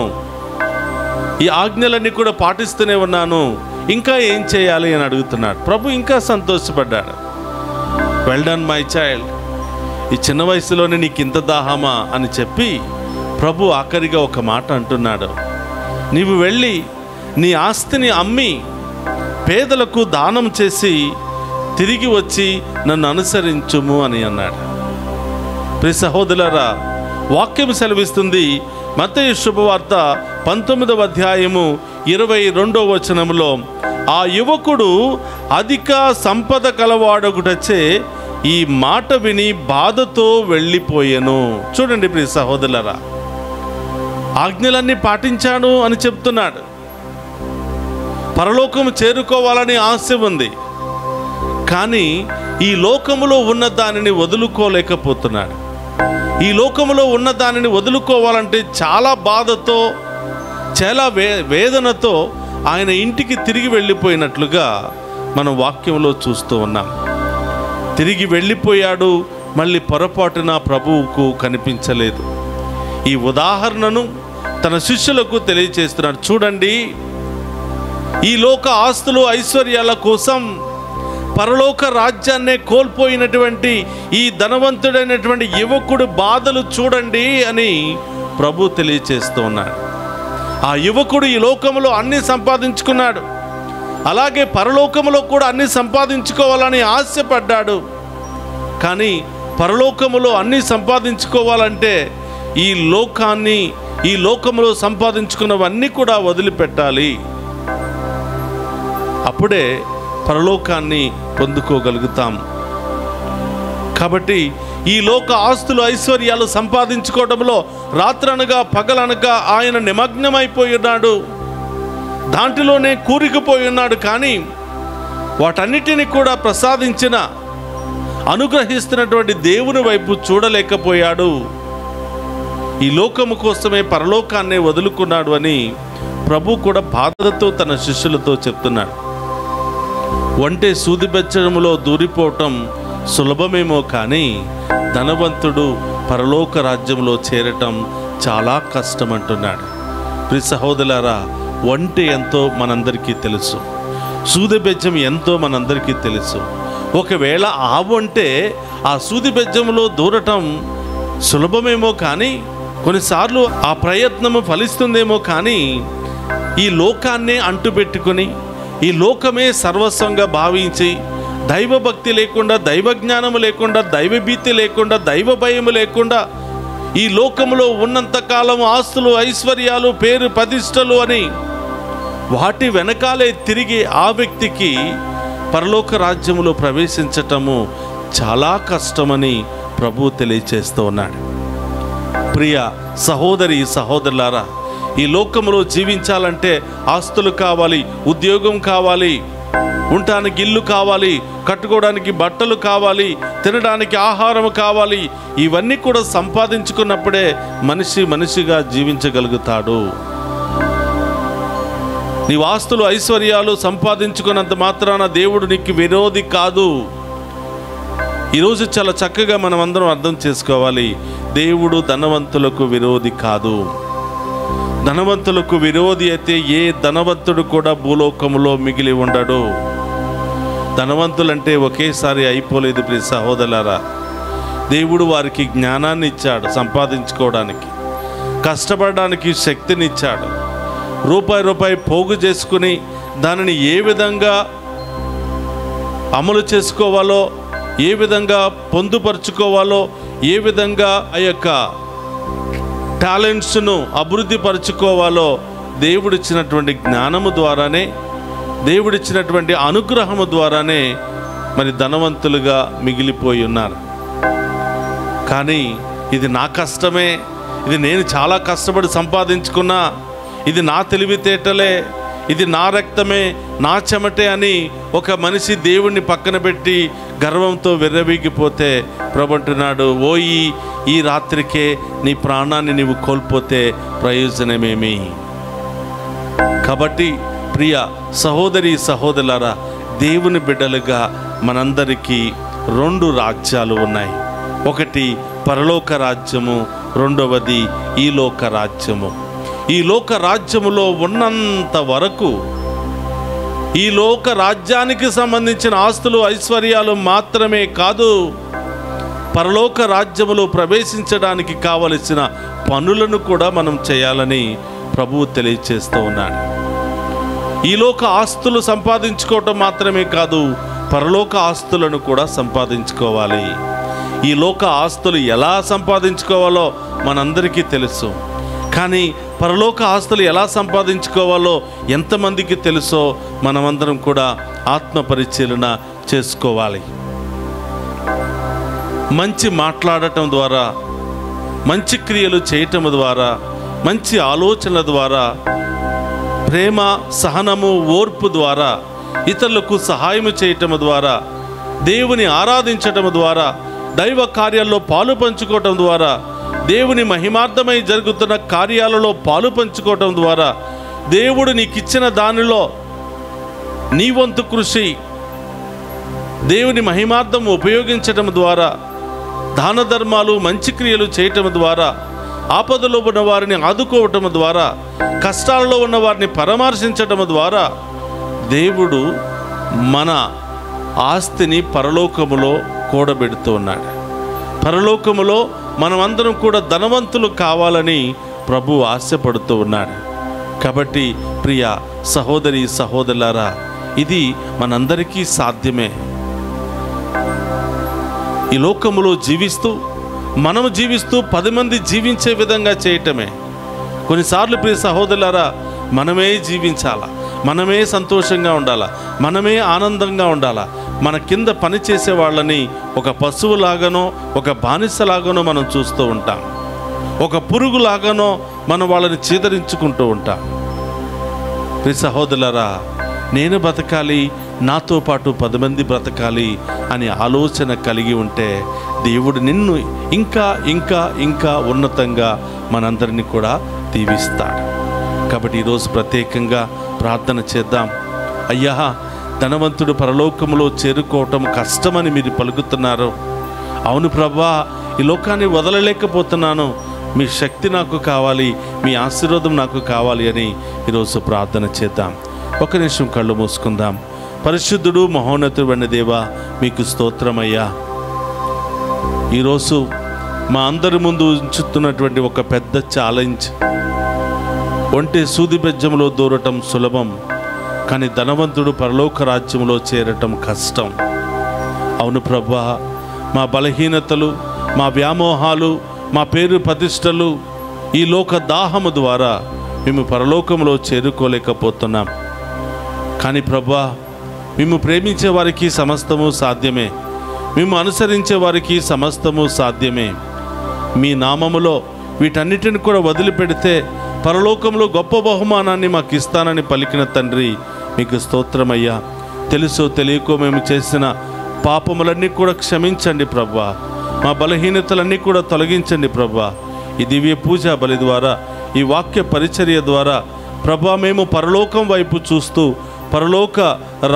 ఈ ఆజ్ఞలన్నీ కూడా పాటిస్తూనే ఉన్నాను, ఇంకా ఏం చేయాలి అని అడుగుతున్నాడు. ప్రభు ఇంకా సంతోషపడ్డాడు. వెల్ డన్ మై చైల్డ్, ఈ చిన్న వయసులోనే నీకు ఇంత దాహమా అని చెప్పి ప్రభు ఆఖరిగా ఒక మాట అంటున్నాడు, నీవు వెళ్ళి నీ ఆస్తిని అమ్మి పేదలకు దానం చేసి తిరిగి వచ్చి నన్ను అనుసరించుము అని అన్నాడు. ప్రియ సహోదరులారా, వాక్యం సెలవిస్తుంది, మత్తయి శుభవార్త 19వ అధ్యాయము 22వ వచనంలో, ఆ యువకుడు అధిక సంపద కలవాడొకటచే ఈ మాట విని బాధతో వెళ్ళిపోయాను. చూడండి ప్రియ సహోదరులారా, ఆజ్ఞలన్నీ పాటించాను అని చెప్తున్నాడు, పరలోకము చేరుకోవాలని ఆశ ఉంది, కానీ ఈ లోకములో ఉన్న దానిని వదులుకోలేకపోతున్నాడు. ఈ లోకములో ఉన్న దానిని వదులుకోవాలంటే చాలా బాధతో, చాలా వేదనతో ఆయన ఇంటికి తిరిగి వెళ్ళిపోయినట్లుగా మనం వాక్యంలో చూస్తూ ఉన్నాం. తిరిగి వెళ్ళిపోయాడు, మళ్ళీ పొరపాటున ప్రభువుకు కనిపించలేదు. ఈ ఉదాహరణను తన శిష్యులకు తెలియచేస్తున్నాడు. చూడండి, ఈ లోక ఆస్తులు ఐశ్వర్యాల కోసం పరలోక రాజ్యాన్నే కోల్పోయినటువంటి ఈ ధనవంతుడైనటువంటి యువకుడు బాధలు చూడండి అని ప్రభు తెలియచేస్తూ ఉన్నాడు. ఆ యువకుడు ఈ లోకంలో అన్ని సంపాదించుకున్నాడు, అలాగే పరలోకములో కూడా అన్ని సంపాదించుకోవాలని ఆశపడ్డాడు. కానీ పరలోకములో అన్ని సంపాదించుకోవాలంటే ఈ లోకాన్ని, ఈ లోకములో సంపాదించుకున్నవన్నీ కూడా వదిలిపెట్టాలి, అప్పుడే పరలోకాన్ని పొందుకోగలుగుతాం. కాబట్టి ఈ లోక ఆస్తులు ఐశ్వర్యాలు సంపాదించుకోవడంలో రాత్రనగా పగలనగా ఆయన నిమగ్నమైపోయి ఉన్నాడు, దాంట్లోనే కూరుకుపోయి ఉన్నాడు. కానీ వాటన్నిటిని కూడా ప్రసాదించిన, అనుగ్రహిస్తున్నటువంటి దేవుని వైపు చూడలేకపోయాడు. ఈ లోకము కోసమే పరలోకాన్నే వదులుకున్నాడు అని ప్రభు కూడా బాధతో తన శిష్యులతో చెప్తున్నాడు. ఒంటె సూదిబెచ్చడములో దూరిపోవటం సులభమేమో కానీ ధనవంతుడు పరలోక రాజ్యంలో చేరటం చాలా కష్టం అంటున్నాడు. ప్రియ సహోదరులారా, ఒంటె ఎంతో మనందరికీ తెలుసు, సూది బెజ్జం ఎంతో మనందరికీ తెలుసు. ఒకవేళ ఆ ఒంటె ఆ సూది బెజ్జంలో దూరటం సులభమేమో కానీ, కొన్నిసార్లు ఆ ప్రయత్నము ఫలిస్తుందేమో కానీ, ఈ లోకాన్నే అంటుపెట్టుకొని ఈ లోకమే సర్వస్వంగా భావించి దైవభక్తి లేకుండా, దైవజ్ఞానము లేకుండా, దైవభీతి లేకుండా, దైవ భయము లేకుండా ఈ లోకంలో ఉన్నంతకాలం ఆస్తులు, ఐశ్వర్యాలు, పేరు ప్రతిష్టలు అని వాటి వెనకాలే తిరిగి ఆ వ్యక్తికి పరలోక రాజ్యములో ప్రవేశించటము చాలా కష్టమని ప్రభువు తెలియచేస్తూ ఉన్నాడు. ప్రియ సహోదరి సహోదరులారా, ఈ లోకంలో జీవించాలంటే ఆస్తులు కావాలి, ఉద్యోగం కావాలి, ఉండటానికి ఇల్లు కావాలి, కట్టుకోవడానికి బట్టలు కావాలి, తినడానికి ఆహారం కావాలి. ఇవన్నీ కూడా సంపాదించుకున్నప్పుడే మనిషిగా జీవించగలుగుతాడు. నీవు ఆస్తులు ఐశ్వర్యాలు సంపాదించుకున్నంత మాత్రాన దేవుడు నీకు విరోధి కాదు. ఈరోజు చాలా చక్కగా మనం అందరం అర్థం చేసుకోవాలి. దేవుడు ధనవంతులకు విరోధి కాదు. ధనవంతులకు విరోధి అయితే ఏ ధనవంతుడు కూడా భూలోకంలో మిగిలి ఉండడు. ధనవంతులంటే ఒకేసారి అయిపోలేదు ప్రియ సహోదరులారా. దేవుడు వారికి జ్ఞానాన్ని ఇచ్చాడు, సంపాదించుకోవడానికి, కష్టపడడానికి శక్తినిచ్చాడు. రూపాయి పోగు చేసుకుని దానిని ఏ విధంగా అమలు చేసుకోవాలో, ఏ విధంగా పొందుపరుచుకోవాలో, ఏ విధంగా ఆ యొక్క టాలెంట్స్ను అభివృద్ధి పరుచుకోవాలో దేవుడిచ్చినటువంటి జ్ఞానము ద్వారానే, దేవుడిచ్చినటువంటి అనుగ్రహము ద్వారానే మరి ధనవంతులుగా మిగిలిపోయి ఉన్నారు. కానీ ఇది నా కష్టమే, ఇది నేను చాలా కష్టపడి సంపాదించుకున్నా, ఇది నా తెలివితేటలే, ఇది నా రక్తమే, నా చెమటే అని ఒక మనిషి దేవుణ్ణి పక్కన పెట్టి గర్వంతో విర్రవీగిపోతే ప్రభు అంటున్నాడు, ఈ రాత్రికే నీ ప్రాణాన్ని నీవు కోల్పోతే ప్రయోజనమేమి? కాబట్టి ప్రియ సహోదరి సహోదరులారా, దేవుని బిడ్డలుగా మనందరికీ 2 రాజ్యాలు ఉన్నాయి. ఒకటి పరలోక రాజ్యము, రెండవది ఈ లోక రాజ్యము. ఈ లోక రాజ్యములో ఉన్నంత వరకు ఈ లోక రాజ్యానికి సంబంధించిన ఆస్తులు ఐశ్వర్యాలు మాత్రమే కాదు, పరలోక రాజ్యములో ప్రవేశించడానికి కావలసిన పనులను కూడా మనం చేయాలని ప్రభువు తెలియచేస్తూ ఉన్నాడు. ఈ లోక ఆస్తులు సంపాదించుకోవటం మాత్రమే కాదు, పరలోక ఆస్తులను కూడా సంపాదించుకోవాలి. ఈ లోక ఆస్తులు ఎలా సంపాదించుకోవాలో మనందరికీ తెలుసు. కానీ పరలోక ఆస్తులు ఎలా సంపాదించుకోవాలో ఎంతమందికి తెలుసో మనమందరం కూడా ఆత్మ పరిశీలన చేసుకోవాలి. మంచి మాట్లాడటం ద్వారా, మంచి క్రియలు చేయటం ద్వారా, మంచి ఆలోచనల ద్వారా, ప్రేమ, సహనము, ఓర్పు ద్వారా, ఇతరులకు సహాయం చేయటం ద్వారా, దేవుని ఆరాధించటం ద్వారా, దైవ కార్యాల్లో పాలు పంచుకోవటం ద్వారా, దేవుని మహిమార్థమై జరుగుతున్న కార్యాలలో పాలు పంచుకోవటం ద్వారా, దేవుడు నీకు ఇచ్చిన దానిలో నీ వంతు కృషి దేవుని మహిమార్థం ఉపయోగించటం ద్వారా, దాన ధర్మాలు, మంచి క్రియలు చేయటం ద్వారా, ఆపదలో ఉన్న వారిని ఆదుకోవటం ద్వారా, కష్టాలలో ఉన్న వారిని పరామర్శించటం ద్వారా దేవుడు మన ఆస్తిని పరలోకములో కూడబెడుతూ ఉన్నాడు. పరలోకములో మనమందరం కూడా ధనవంతులు కావాలని ప్రభు ఆశపడుతూ ఉన్నాడు. కాబట్టి ప్రియ సహోదరి సహోదరులారా, ఇది మనందరికీ సాధ్యమే. ఈ లోకములో మనము జీవిస్తూ 10 మంది జీవించే విధంగా చేయటమే. కొన్నిసార్లు ప్రియ సహోదరులారా, మనమే జీవించాలా, మనమే సంతోషంగా ఉండాలా, మనమే ఆనందంగా ఉండాలా. మన కింద పనిచేసే వాళ్ళని ఒక పశువులాగానో, ఒక బానిసలాగానో మనం చూస్తూ ఉంటాం. ఒక పురుగులాగానో మనం వాళ్ళని చీదరించుకుంటూ ఉంటాం. ప్రియ సహోదరులారా, నేను బ్రతకాలి, నాతో పాటు 10 మంది బ్రతకాలి అనే ఆలోచన కలిగి ఉంటే దేవుడు నిన్ను ఇంకా ఇంకా ఇంకా ఉన్నతంగా మనందరినీ కూడా దీవిస్తాడు. కాబట్టి ఈరోజు ప్రత్యేకంగా ప్రార్థన చేద్దాం. అయ్యా, ధనవంతుడు పరలోకములో చేరుకోవటం కష్టమని మీరు పలుకుతున్నారు. అవును ప్రభా, ఈ లోకాన్ని వదలలేకపోతున్నాను, మీ శక్తి నాకు కావాలి, మీ ఆశీర్వాదం నాకు కావాలి అని ఈరోజు ప్రార్థన చేద్దాం. ఒక నిమిషం కళ్ళు మూసుకుందాం. పరిశుద్ధుడు మహోన్నతుడైన దేవా, మీకు స్తోత్రమయ్యా. ఈరోజు మా అందరి ముందు ఉంచుతున్నటువంటి ఒక పెద్ద ఛాలెంజ్. ఒంటి సూది బెజ్జంలో దూరటం సులభం, కానీ ధనవంతుడు పరలోక రాజ్యంలో చేరటం కష్టం. అవును ప్రభువా, మా బలహీనతలు, మా వ్యామోహాలు, మా పేరు ప్రతిష్టలు, ఈ లోక దాహము ద్వారా మేము పరలోకంలో చేరుకోలేకపోతున్నాం. కానీ ప్రభువా, మేము ప్రేమించే వారికి సమస్తము సాధ్యమే, మేము అనుసరించే వారికి సమస్తము సాధ్యమే. మీ నామములో వీటన్నిటిని కూడా వదిలిపెడితే పరలోకంలో గొప్ప బహుమానాన్ని మాకు ఇస్తానని పలికిన తండ్రి, మీకు స్తోత్రమయ్యా. తెలుసో తెలియకో మేము చేసిన పాపములన్నీ కూడా క్షమించండి ప్రభువా. మా బలహీనతలన్నీ కూడా తొలగించండి ప్రభువా. ఈ దివ్య పూజా బలి ద్వారా, ఈ వాక్య పరిచర్య ద్వారా ప్రభువా, మేము పరలోకం వైపు చూస్తూ పరలోక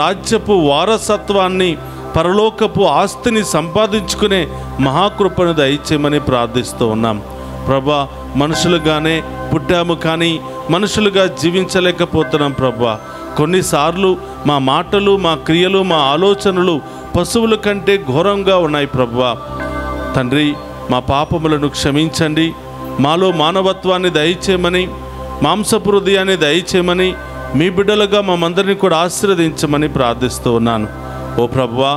రాజ్యపు వారసత్వాన్ని, పరలోకపు ఆస్తిని సంపాదించుకునే మహాకృపను దయచేయమని ప్రార్థిస్తూ ఉన్నాం ప్రభువా. మనుషులుగానే పుట్టాము, కానీ మనుషులుగా జీవించలేకపోతున్నాం ప్రభువా. కొన్నిసార్లు మా మాటలు, మా క్రియలు, మా ఆలోచనలు పశువుల కంటే ఘోరంగా ఉన్నాయి ప్రభువా. తండ్రి, మా పాపములను క్షమించండి. మాలో మానవత్వాన్ని దయచేయమని, మాంసపు హృదయాన్ని దయచేయమని, మీ బిడ్డలుగా మమ్మందరినీ కూడా ఆశీర్వదించమని ప్రార్థిస్తూ ఉన్నాను. ఓ ప్రభువా,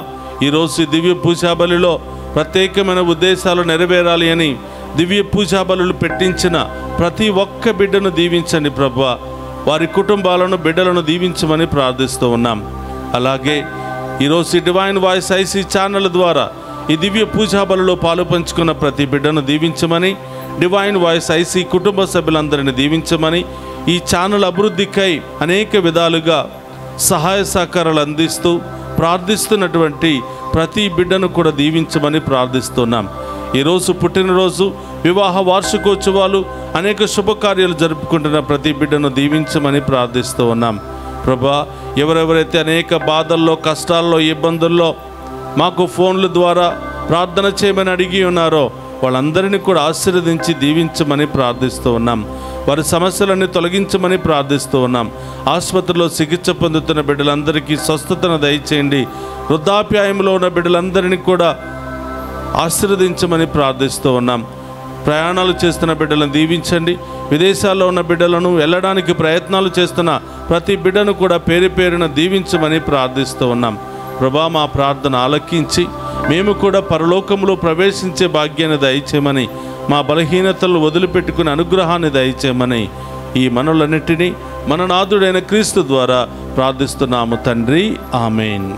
ఈరోజు దివ్య పూజా బలిలో ప్రత్యేకమైన ఉద్దేశాలు నెరవేరాలి అని దివ్య పూజా బలులు పెట్టించిన ప్రతి ఒక్క బిడ్డను దీవించండి ప్రభువా. వారి కుటుంబాలను, బిడ్డలను దీవించమని ప్రార్థిస్తూ ఉన్నాం. అలాగే ఈరోజు డివైన్ వాయిస్ ఐసీ ఛానల్ ద్వారా ఈ దివ్య పూజా బలిలో పాలు పంచుకున్న ప్రతి బిడ్డను దీవించమని, డివైన్ వాయిస్ ఐసీ కుటుంబ సభ్యులందరినీ దీవించమని, ఈ ఛానల్ అభివృద్ధికై అనేక విధాలుగా సహాయ సహకారాలు అందిస్తూ ప్రార్థిస్తున్నటువంటి ప్రతి బిడ్డను కూడా దీవించమని ప్రార్థిస్తున్నాం. ఈరోజు పుట్టినరోజు, వివాహ వార్షికోత్సవాలు, అనేక శుభకార్యాలు జరుపుకుంటున్న ప్రతి బిడ్డను దీవించమని ప్రార్థిస్తూ ఉన్నాం ప్రభా. ఎవరెవరైతే అనేక బాధల్లో, కష్టాల్లో, ఇబ్బందుల్లో మాకు ఫోన్ల ద్వారా ప్రార్థన చేయమని అడిగి ఉన్నారో వాళ్ళందరినీ కూడా ఆశీర్వదించి దీవించమని ప్రార్థిస్తూ ఉన్నాం. వారి సమస్యలన్నీ తొలగించమని ప్రార్థిస్తూ ఉన్నాం. ఆసుపత్రిలో చికిత్స పొందుతున్న బిడ్డలందరికీ స్వస్థతను దయచేయండి. వృద్ధాప్యాయంలో ఉన్న బిడ్డలందరినీ కూడా ఆశీర్వదించమని ప్రార్థిస్తూ ఉన్నాం. ప్రయాణాలు చేస్తున్న బిడ్డలను దీవించండి. విదేశాల్లో ఉన్న బిడ్డలను వెళ్ళడానికి ప్రయత్నాలు చేస్తున్న ప్రతి బిడ్డను కూడా పేరు పేరున దీవించమని ప్రార్థిస్తూ ఉన్నాం ప్రభా. మా ప్రార్థన ఆలకించి మేము కూడా పరలోకంలో ప్రవేశించే భాగ్యాన్ని దయచేయమని, మా బలహీనతలు వదిలిపెట్టుకునే అనుగ్రహాన్ని దయచేయమని ఈ మనలన్నిటినీ మన నాథుడైన క్రీస్తు ద్వారా ప్రార్థిస్తున్నాము తండ్రి. ఆమేన్.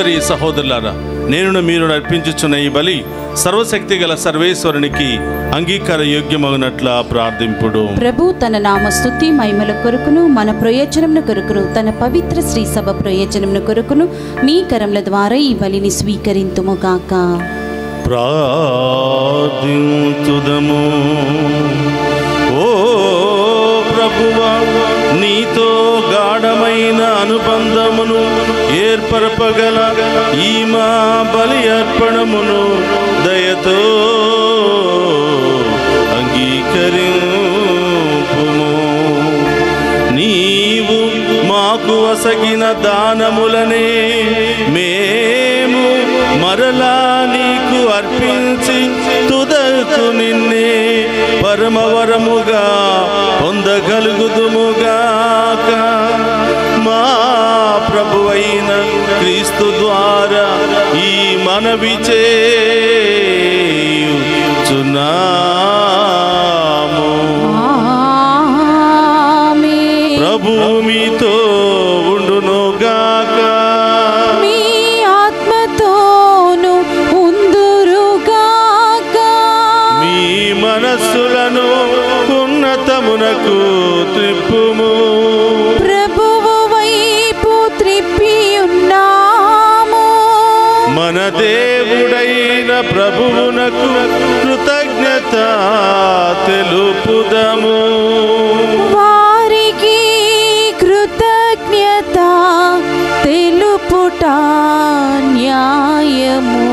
సహోదరి సహోదరులారా, నేను మీరు అర్పించుచున్న ఈ బలి సర్వశక్తి గల సర్వేశ్వరునికి అంగీకార యోగ్యమగునట్లా ప్రార్థింపుడు. ప్రభు తన నామ స్తుతి మహిమల కొరకును మన ప్రయోజనముల కొరకును తన పవిత్ర శ్రీ సభ ప్రయోజనముల కొరకును మీ కరముల ద్వారా ఈ బలిని స్వీకరింతుముగాక. ప్రార్థింతుదము. ఓ ప్రభువా, నీతో గాఢమైన అనుబంధమును ఏర్పరపగల ఈ మా బలి అర్పణమును దయతో అంగీకరింపుము. నీవు మాకు వసగిన దానములనే మేము మరలా నీకు అర్పించి తుదకు నిన్నే పరమవరముగా పొందగలుగుదుముగాక. మా ప్రభువైన క్రీస్తు ద్వారా ఈ మనవి చేయుచున్నాము. ప్రభు మీతో ఉండునుగాక. మీ ఆత్మతోను ఉందురుగాక. మీ మనస్సులను ఉన్నతమునకు త్రిప్పుము. ప్రభువు వైపు త్రిప్పి ఉన్నాము. మన దేవుడైన ప్రభువునకు కృతజ్ఞత తెలుపుదము. వారికి కృతజ్ఞత తెలుపుట న్యాయము.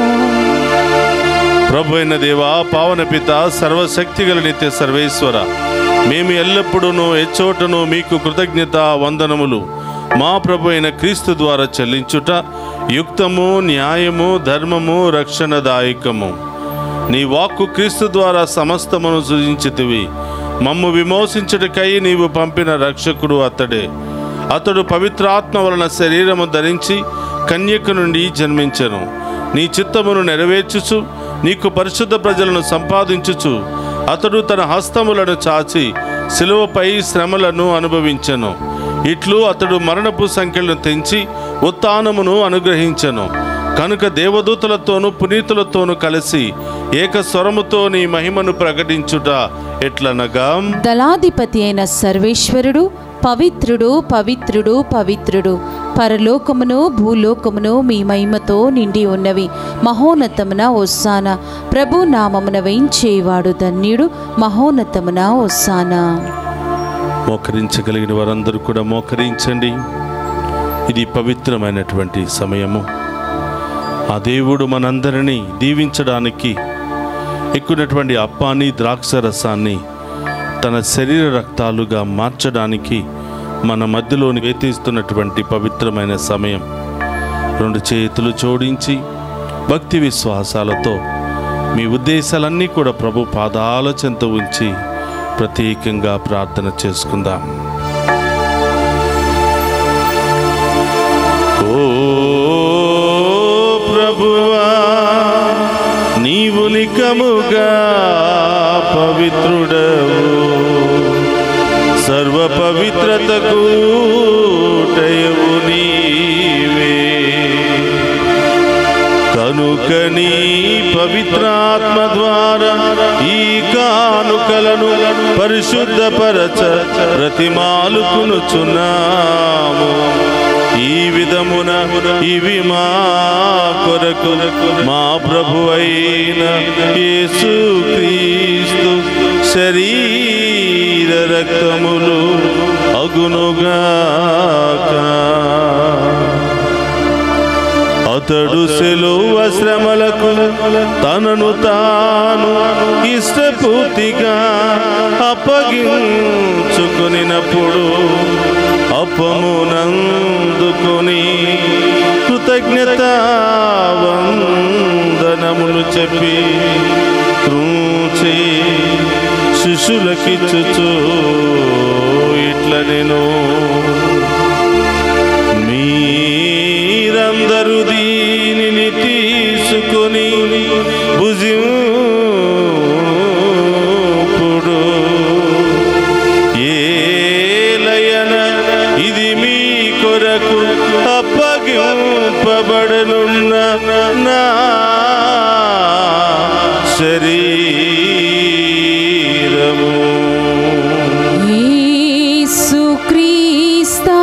ప్రభు అయిన దేవా, పావన పిత, సర్వశక్తి గల నిత్య సర్వేశ్వర, మేము ఎల్లప్పుడూ ఎచ్చోటను మీకు కృతజ్ఞత వందనములు మా ప్రభు అయిన క్రీస్తు ద్వారా చెల్లించుట యుక్తము, న్యాయము, ధర్మము, రక్షణదాయకము. నీ వాక్కు క్రీస్తు ద్వారా సమస్తమును సృజించితివి. మమ్ము విమోచించుటకై నీవు పంపిన రక్షకుడు అతడే. అతడు పవిత్రాత్మ వలన శరీరము ధరించి కన్యక నుండి జన్మించెను. నీ చిత్తమును నెరవేర్చుచు నీకు పరిశుద్ధ ప్రజలను సంపాదించుచు అతడు తన హస్తములను చాచి శిలువపై శ్రమలను అనుభవించెను. ఇట్లు అతడు మరణపు సంఖ్యలను తెంచి ఉత్థానమును అనుగ్రహించెను. కనుక దేవదూతలతోనూ పునీతులతోనూ కలిసి ఏక స్వరముతో నీ మహిమను ప్రకటించుట ఎట్లనగా, దళాధిపతి అయిన సర్వేశ్వరుడు పవిత్రుడు, పవిత్రుడు, పవిత్రుడు. పరలోకమును భూలోకమును మీ మహిమతో నిండి ఉన్నవి. మహోన్నతమున హోసానా. ప్రభు నామమున వేయించేవాడు ధన్యుడు. మహోన్నతమున హోసానా. మోకరించగలిగిన వారందరూ కూడా మోకరించండి. ఇది పవిత్రమైనటువంటి సమయము. ఆ దేవుడు మనందరినీ దీవించడానికి ఎక్కునటువంటి అప్పాన్ని, ద్రాక్ష రసాన్ని తన శరీర రక్తాలుగా మార్చడానికి మన మధ్యలోని వేతిస్తున్నటువంటి పవిత్రమైన సమయం. రెండు చేతులు జోడించి భక్తి విశ్వాసాలతో మీ ఉద్దేశాలన్నీ కూడా ప్రభు పాదాల చెంత ఉంచి ప్రత్యేకంగా ప్రార్థన చేసుకుందాం. ఓ ప్రభువా, నీవు నికముగా పవిత్రుడవు, సర్వ పవిత్రతకు టయవు నీవే. కనుక నీ పవిత్రాత్మ ద్వారా ఈ కానుకలను పరిశుద్ధపరచ ప్రతిమాలుకునుచున్నాము. ఈ విధమున ఇవి మా కొరకు మా ప్రభు అయిన యేసుక్రీస్తు శరీర రక్తములు అగునుగాక. అతడు శిలువ శ్రమలకు తనను తాను ఇష్టపూర్తిగా అప్పగించుకొనినప్పుడు అప్పమునందుకొని కృతజ్ఞతా వందనములు చెప్పి త్రూచి శిష్యులకిచ్చుచు ఇట్లనెను, మీరందరూ దీనిని తీసుకొని భుజింపుడు. ఏలయన ఇది మీ కొరకు అప్పగింపబడను. వేడుదము. యేసుక్రీస్తా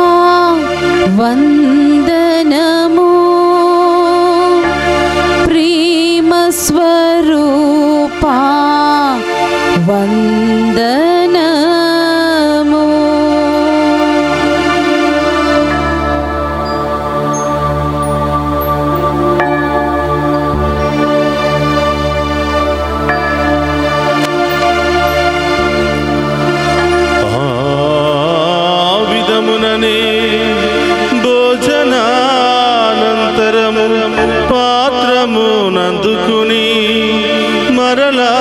వందనము, ప్రేమ స్వరూపా వందనము. విధముననే భోజనానంతరము పాత్రము నందుకుని మరలా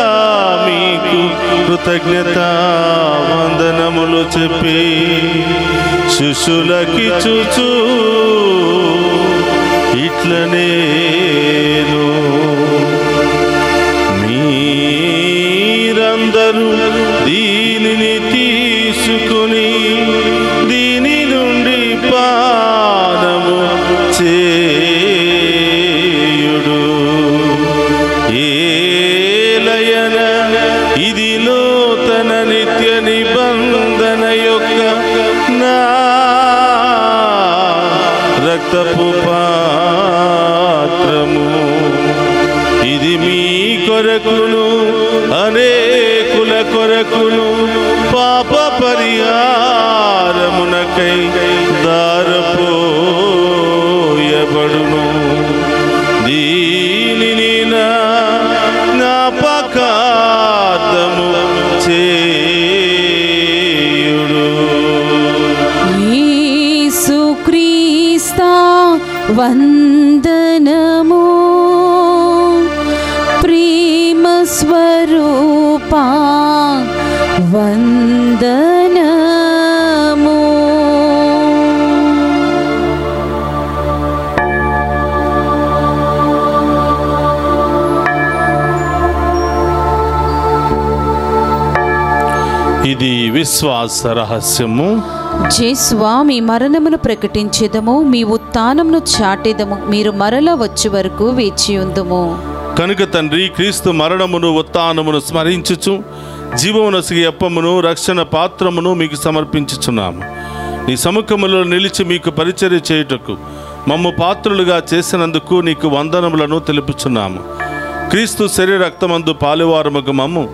మీకు కృతజ్ఞత వందనములు చెప్పి శిష్యులకి చూచు ఇట్లనేను, మీరందరూ దీనిని తీసుకుని దీని నుండి పానము చేయుడు. ఏలయన ఇది నూతన నిత్య నిబంధన యొక్క నా రక్తపు పాత్రము. ఇది మీ కొరకును అనేకుల కొరకును పాప పరిహారమునకై దారపోయబడును. దీనిని నా జ్ఞాపకార్థము చేయుడు. యేసుక్రీస్తా వందనము, ప్రేమ స్వరూపా వందనము. ఇది విశ్వాస రహస్యము. జేసువా, మీ మరణమును ప్రకటించేదము, మీ ఉత్థానమును చాటేదము, మీరు మరల వచ్చే వరకు వేచి ఉందుము. కనుక తండ్రి, క్రీస్తు మరణమును ఉత్థానమును స్మరించుచు జీవమునొసగి అప్పమును రక్షణ పాత్రమును మీకు సమర్పించుచున్నాము. నీ సముఖములో నిలిచి మీకు పరిచర్య చేయుటకు మమ్ము పాత్రులుగా చేసినందుకు నీకు వందనములను తెలుపుచున్నాము. క్రీస్తు శరీర రక్తమందు పాలువారముగు మమ్ము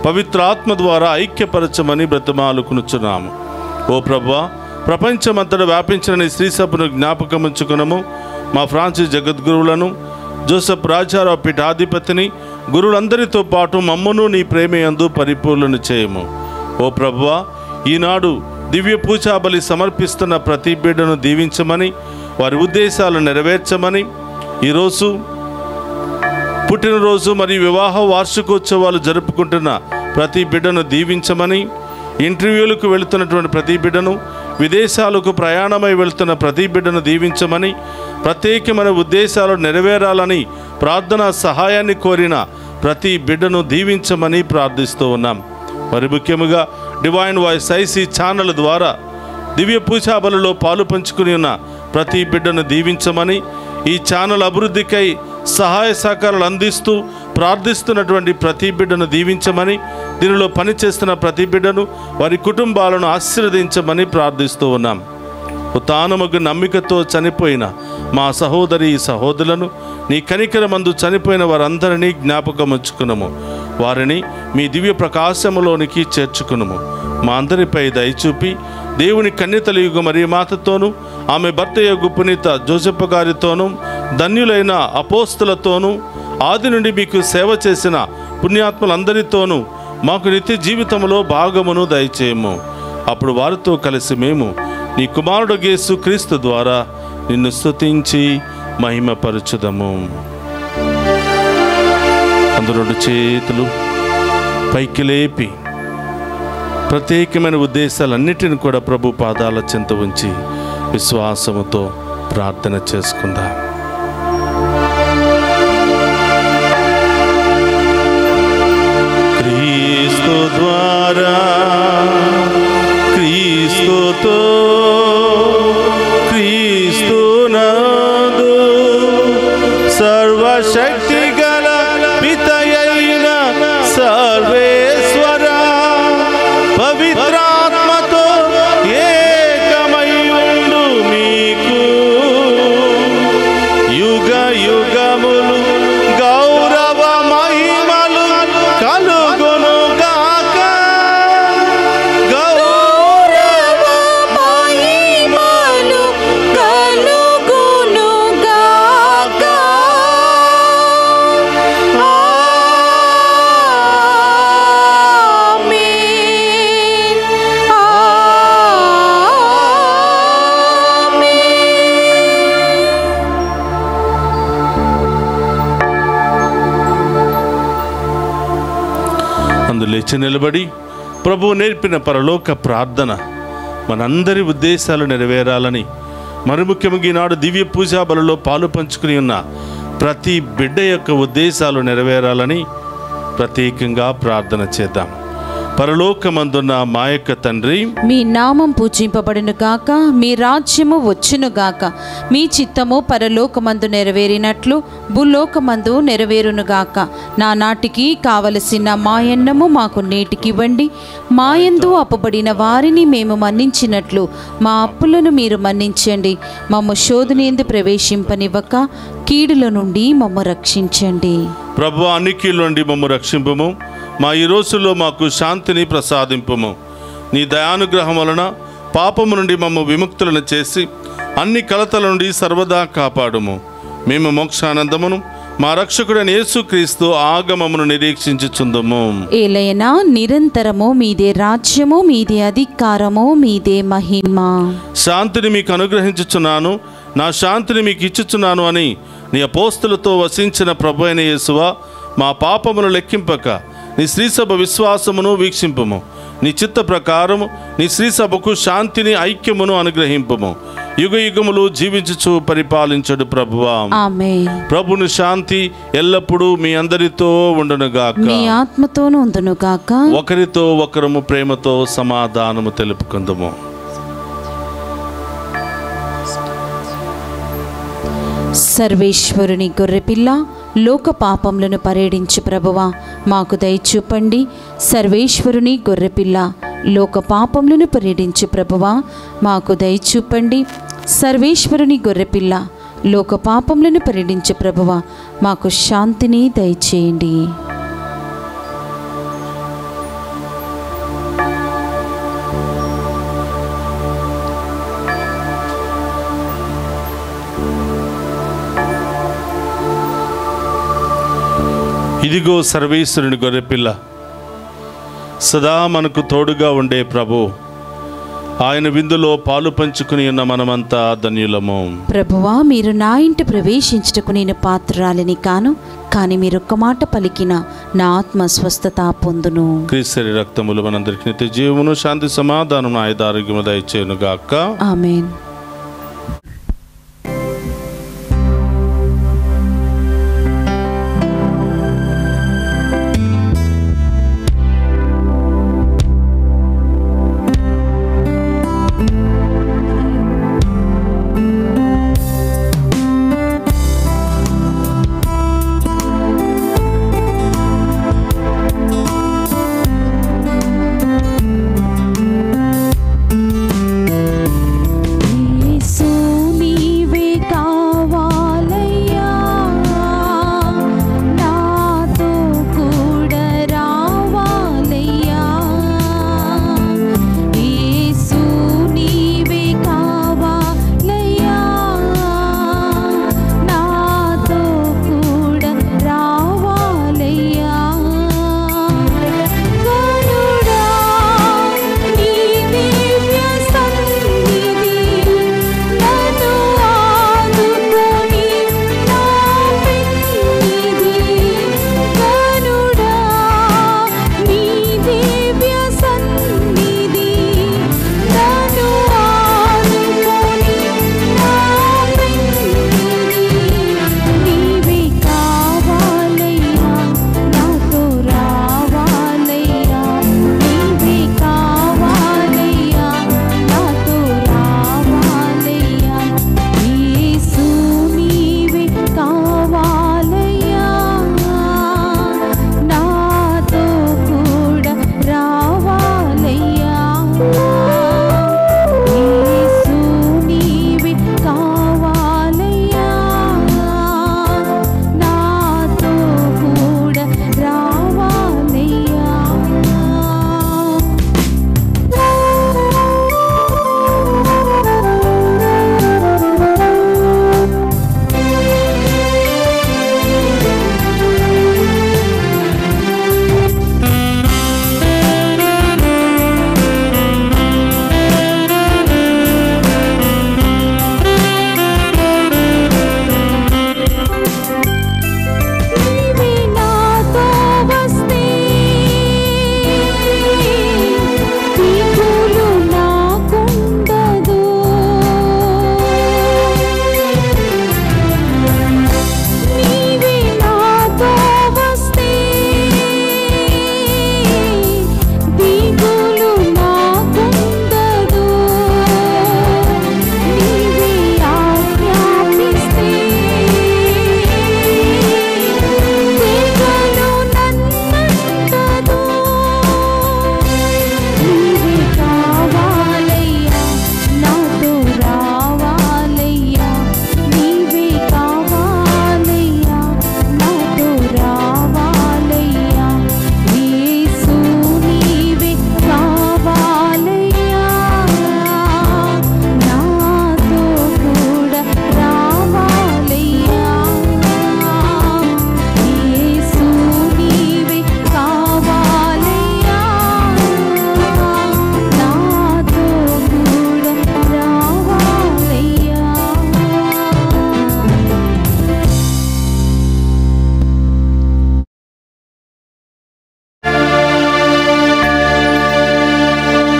పవిత్ర ఆత్మ ద్వారా ఐక్యపరచమని బ్రతిమాలుకునుచున్నాము. ఓ ప్రభువా, ప్రపంచమంతటా వ్యాపించిన నీ స్త్రీ సభను జ్ఞాపకముంచుకునము. మా ఫ్రాన్సిస్ జగద్గురువులను, జోసెఫ్ రాజారావు పీఠాధిపతిని, గురువులందరితో పాటు మమ్మను నీ ప్రేమయందు పరిపూర్ణను చేయము. ఓ ప్రభువా, ఈనాడు దివ్య పూజాబలి సమర్పిస్తున్న ప్రతి బిడ్డను దీవించమని, వారి ఉద్దేశాలను నెరవేర్చమని, ఈరోజు పుట్టినరోజు మరియు వివాహ వార్షికోత్సవాలు జరుపుకుంటున్న ప్రతి బిడ్డను దీవించమని, ఇంటర్వ్యూలకు వెళుతున్నటువంటి ప్రతి బిడ్డను, విదేశాలకు ప్రయాణమై వెళుతున్న ప్రతి బిడ్డను దీవించమని, ప్రత్యేకమైన ఉద్దేశాలు నెరవేరాలని ప్రార్థనా సహాయాన్ని కోరిన ప్రతి బిడ్డను దీవించమని ప్రార్థిస్తూ ఉన్నాం. మరి ముఖ్యముగా డివైన్ వాయిస్ ఐసీ ఛానల్ ద్వారా దివ్య పూజాబలిలో పాలు పంచుకుని ఉన్న ప్రతి బిడ్డను దీవించమని, ఈ ఛానల్ అభివృద్ధికై సహాయ సహకారాలు అందిస్తూ ప్రార్థిస్తున్నటువంటి ప్రతి బిడ్డను దీవించమని, దీనిలో పనిచేస్తున్న ప్రతి బిడ్డను, వారి కుటుంబాలను ఆశీర్వదించమని ప్రార్థిస్తూ ఉన్నాం. ఉత్థానముకు నమ్మికతో చనిపోయిన మా సహోదరి సహోదరులను, నీ కనికరమందు చనిపోయిన వారందరినీ జ్ఞాపకముంచుకునము. వారిని మీ దివ్య ప్రకాశములోనికి చేర్చుకునుము. మా అందరిపై దయచూపి దేవుని కన్యతలియుగు మరియు మాతతోనూ, ఆమె భర్త యొగు పునీత జోసెఫ్ గారితోనూ, ధన్యులైన అపోస్తులతోనూ, ఆది నుండి మీకు సేవ చేసిన పుణ్యాత్ములందరితోనూ మాకు నిత్య జీవితంలో భాగమును దయచేయము. అప్పుడు వారితో కలిసి మేము నీ కుమారుడు యేసు క్రీస్తు ద్వారా నిన్ను స్తుతించి మహిమపరచుదము. అందరూ రెండు చేతులు పైకి లేపి ప్రత్యేకమైన ఉద్దేశాలన్నిటిని కూడా ప్రభు పాదాల చెంత ఉంచి విశ్వాసముతో ప్రార్థన చేసుకుందాం. క్రీస్తు ద్వారా, క్రీస్తుతో, క్రీస్తునందు సర్వశక్తి గల పితయైన సర్వేశ్వర పవిత్రాత్మతో ఏకమై ఉండు మీకు యుగ యుగములు గౌరవ మహిమలు కలుగును గాక. గౌరవ మహిమలు కలుగును గాక. ఆమేన్. అందు లేచి నిలబడి ప్రభువు నేర్పిన పరలోక ప్రార్థన మనందరి ఉద్దేశాలు నెరవేరాలని, మరి ముఖ్యంగా ఈనాడు దివ్య పూజా బలలో పాలు పంచుకుని ఉన్న ప్రతి బిడ్డ యొక్క ఉద్దేశాలు నెరవేరాలని ప్రత్యేకంగా ప్రార్థన చేద్దాం. పరలోకమందున్న మా యొక్క తండ్రి, మీ నామం పూజింపబడును గాక, మీ రాజ్యము వచ్చును గాక, మీ చిత్తము పరలోకమందు నెరవేరినట్లు భూలోకమందు నెరవేరును గాక. నానాటికి కావలసిన మాయన్నము మాకు నేటికివ్వండి. మాయందు అప్పుబడిన వారిని మేము మన్నించినట్లు మా అప్పులను మీరు మన్నించండి. మమ్ము శోధనయందు ప్రవేశింపనివ్వక కీడుల నుండి మమ్ము రక్షించండి. ప్రభువా, అన్ని కీళ్ళ నుండి మమ్ము రక్షింపుము. మా ఈ రోజుల్లో మాకు శాంతిని ప్రసాదింపుము. నీ దయానుగ్రహం వలన పాపము నుండి మమ్ము విముక్తులను చేసి అన్ని కలతల నుండి సర్వదా కాపాడుము. మేము మోక్షానందమును మా రక్షకుడైన యేసుక్రీస్తు ఆగమమును నిరీక్షించుచుందుము. ఏలయనా నిరంతరము మీదే రాజ్యము, మీదే అధికారము, మీదే మహిమ. శాంతిని మీకు అనుగ్రహించుచున్నాను, నా శాంతిని మీకు ఇచ్చుచున్నాను అని నీ అపోస్తులతో వసించిన ప్రభు అయిన యేసువా, మా పాపమును లెక్కింపక నీ శ్రీసభ విశ్వాసమును వీక్షింపుము. నీ చిత్త ప్రకారము నీ శ్రీసభకు శాంతిని ఐక్యమును అనుగ్రహింపుము. యుగ యుగములు జీవించుచు పరిపాలించడు ప్రభువా. ఆమేన్. ప్రభుని శాంతి ఎల్లప్పుడూ మీ అందరితో ఉండునుగాక. మీ ఆత్మతోను ఉండునుగాక. ఒకరితో ఒకరము ప్రేమతో సమాధానము తెలుపుకుందుము. సర్వేశ్వరుని గొర్రెపిల్ల, లోక పాపములను పరిహరించు ప్రభువా, మాకు దయచూపండి. సర్వేశ్వరుని గొర్రెపిల్ల, లోక పాపములను పరిహరించు ప్రభువా, మాకు దయచూపండి. సర్వేశ్వరుని గొర్రెపిల్ల, లోక పాపములను పరిహరించు ప్రభువా, మాకు శాంతిని దయచేయండి. ఇదిగో సర్వేశ్వరుని గొర్రెపిల్ల, సదా మనకు తోడుగా ఉండే ప్రభు. ఆయన విందులో పాలు పంచుకుని ఉన్న మనమంతా ధన్యులము. ప్రభువా, మీరు నా ఇంటి ప్రవేశించుటకు నేను పాత్రురాలిని కాను, కానీ మీరు ఒక్క మాట పలికిన నా ఆత్మ స్వస్థత పొందును. క్రీస్తు రక్తములు మనందరికి నిత్య జీవమును, శాంతి సమాధానం, ఆయుధారోగ్యము దయచేయును గాక. ఆమేన్.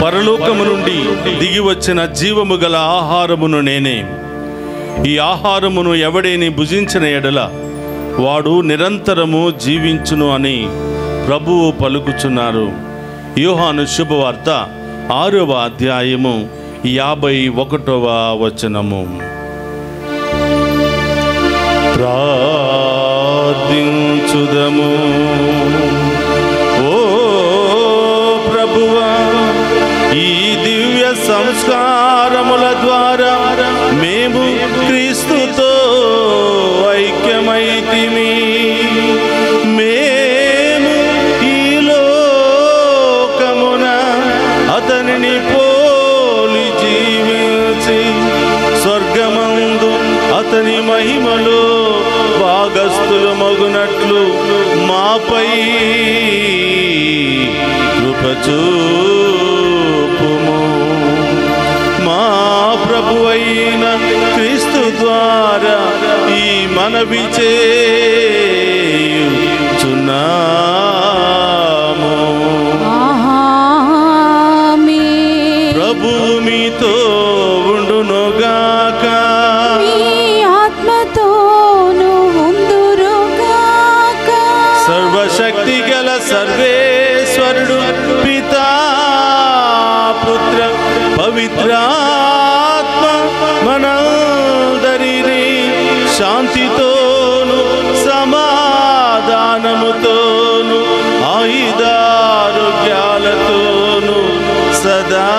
పరలోకము నుండి దిగి వచ్చిన జీవము గల ఆహారమును నేనే. ఈ ఆహారమును ఎవడేని భుజించిన ఎడల వాడు నిరంతరము జీవించును అని ప్రభువు పలుకుచున్నారు. యోహాను శుభవార్త 6వ అధ్యాయము 51వ వచనము. ప్రార్థించుదము. ఓ ప్రభువా, ఈ దివ్య సంస్కారముల ద్వారా మేము క్రీస్తుతో ఐక్యమైతిమి. మేము ఈ లోకమున అతనిని పోలి జీవించి స్వర్గమందు అతని మహిమలో భాగస్థులు మగునట్లు మాపై కృప చూపుము. మా ప్రభువైన క్రీస్తు ద్వారా ఈ మనవి చేయుచున్నాము. ప్రభువు మీతో ఉండునుగాక. సర్వశక్తి గల సర్వేశ్వరుడు పితా పుత్ర పవిత్రాత్మ మనందరినీ శాంతితోను సమాధానముతోను ఆయుధారోగ్యాలతోను సదా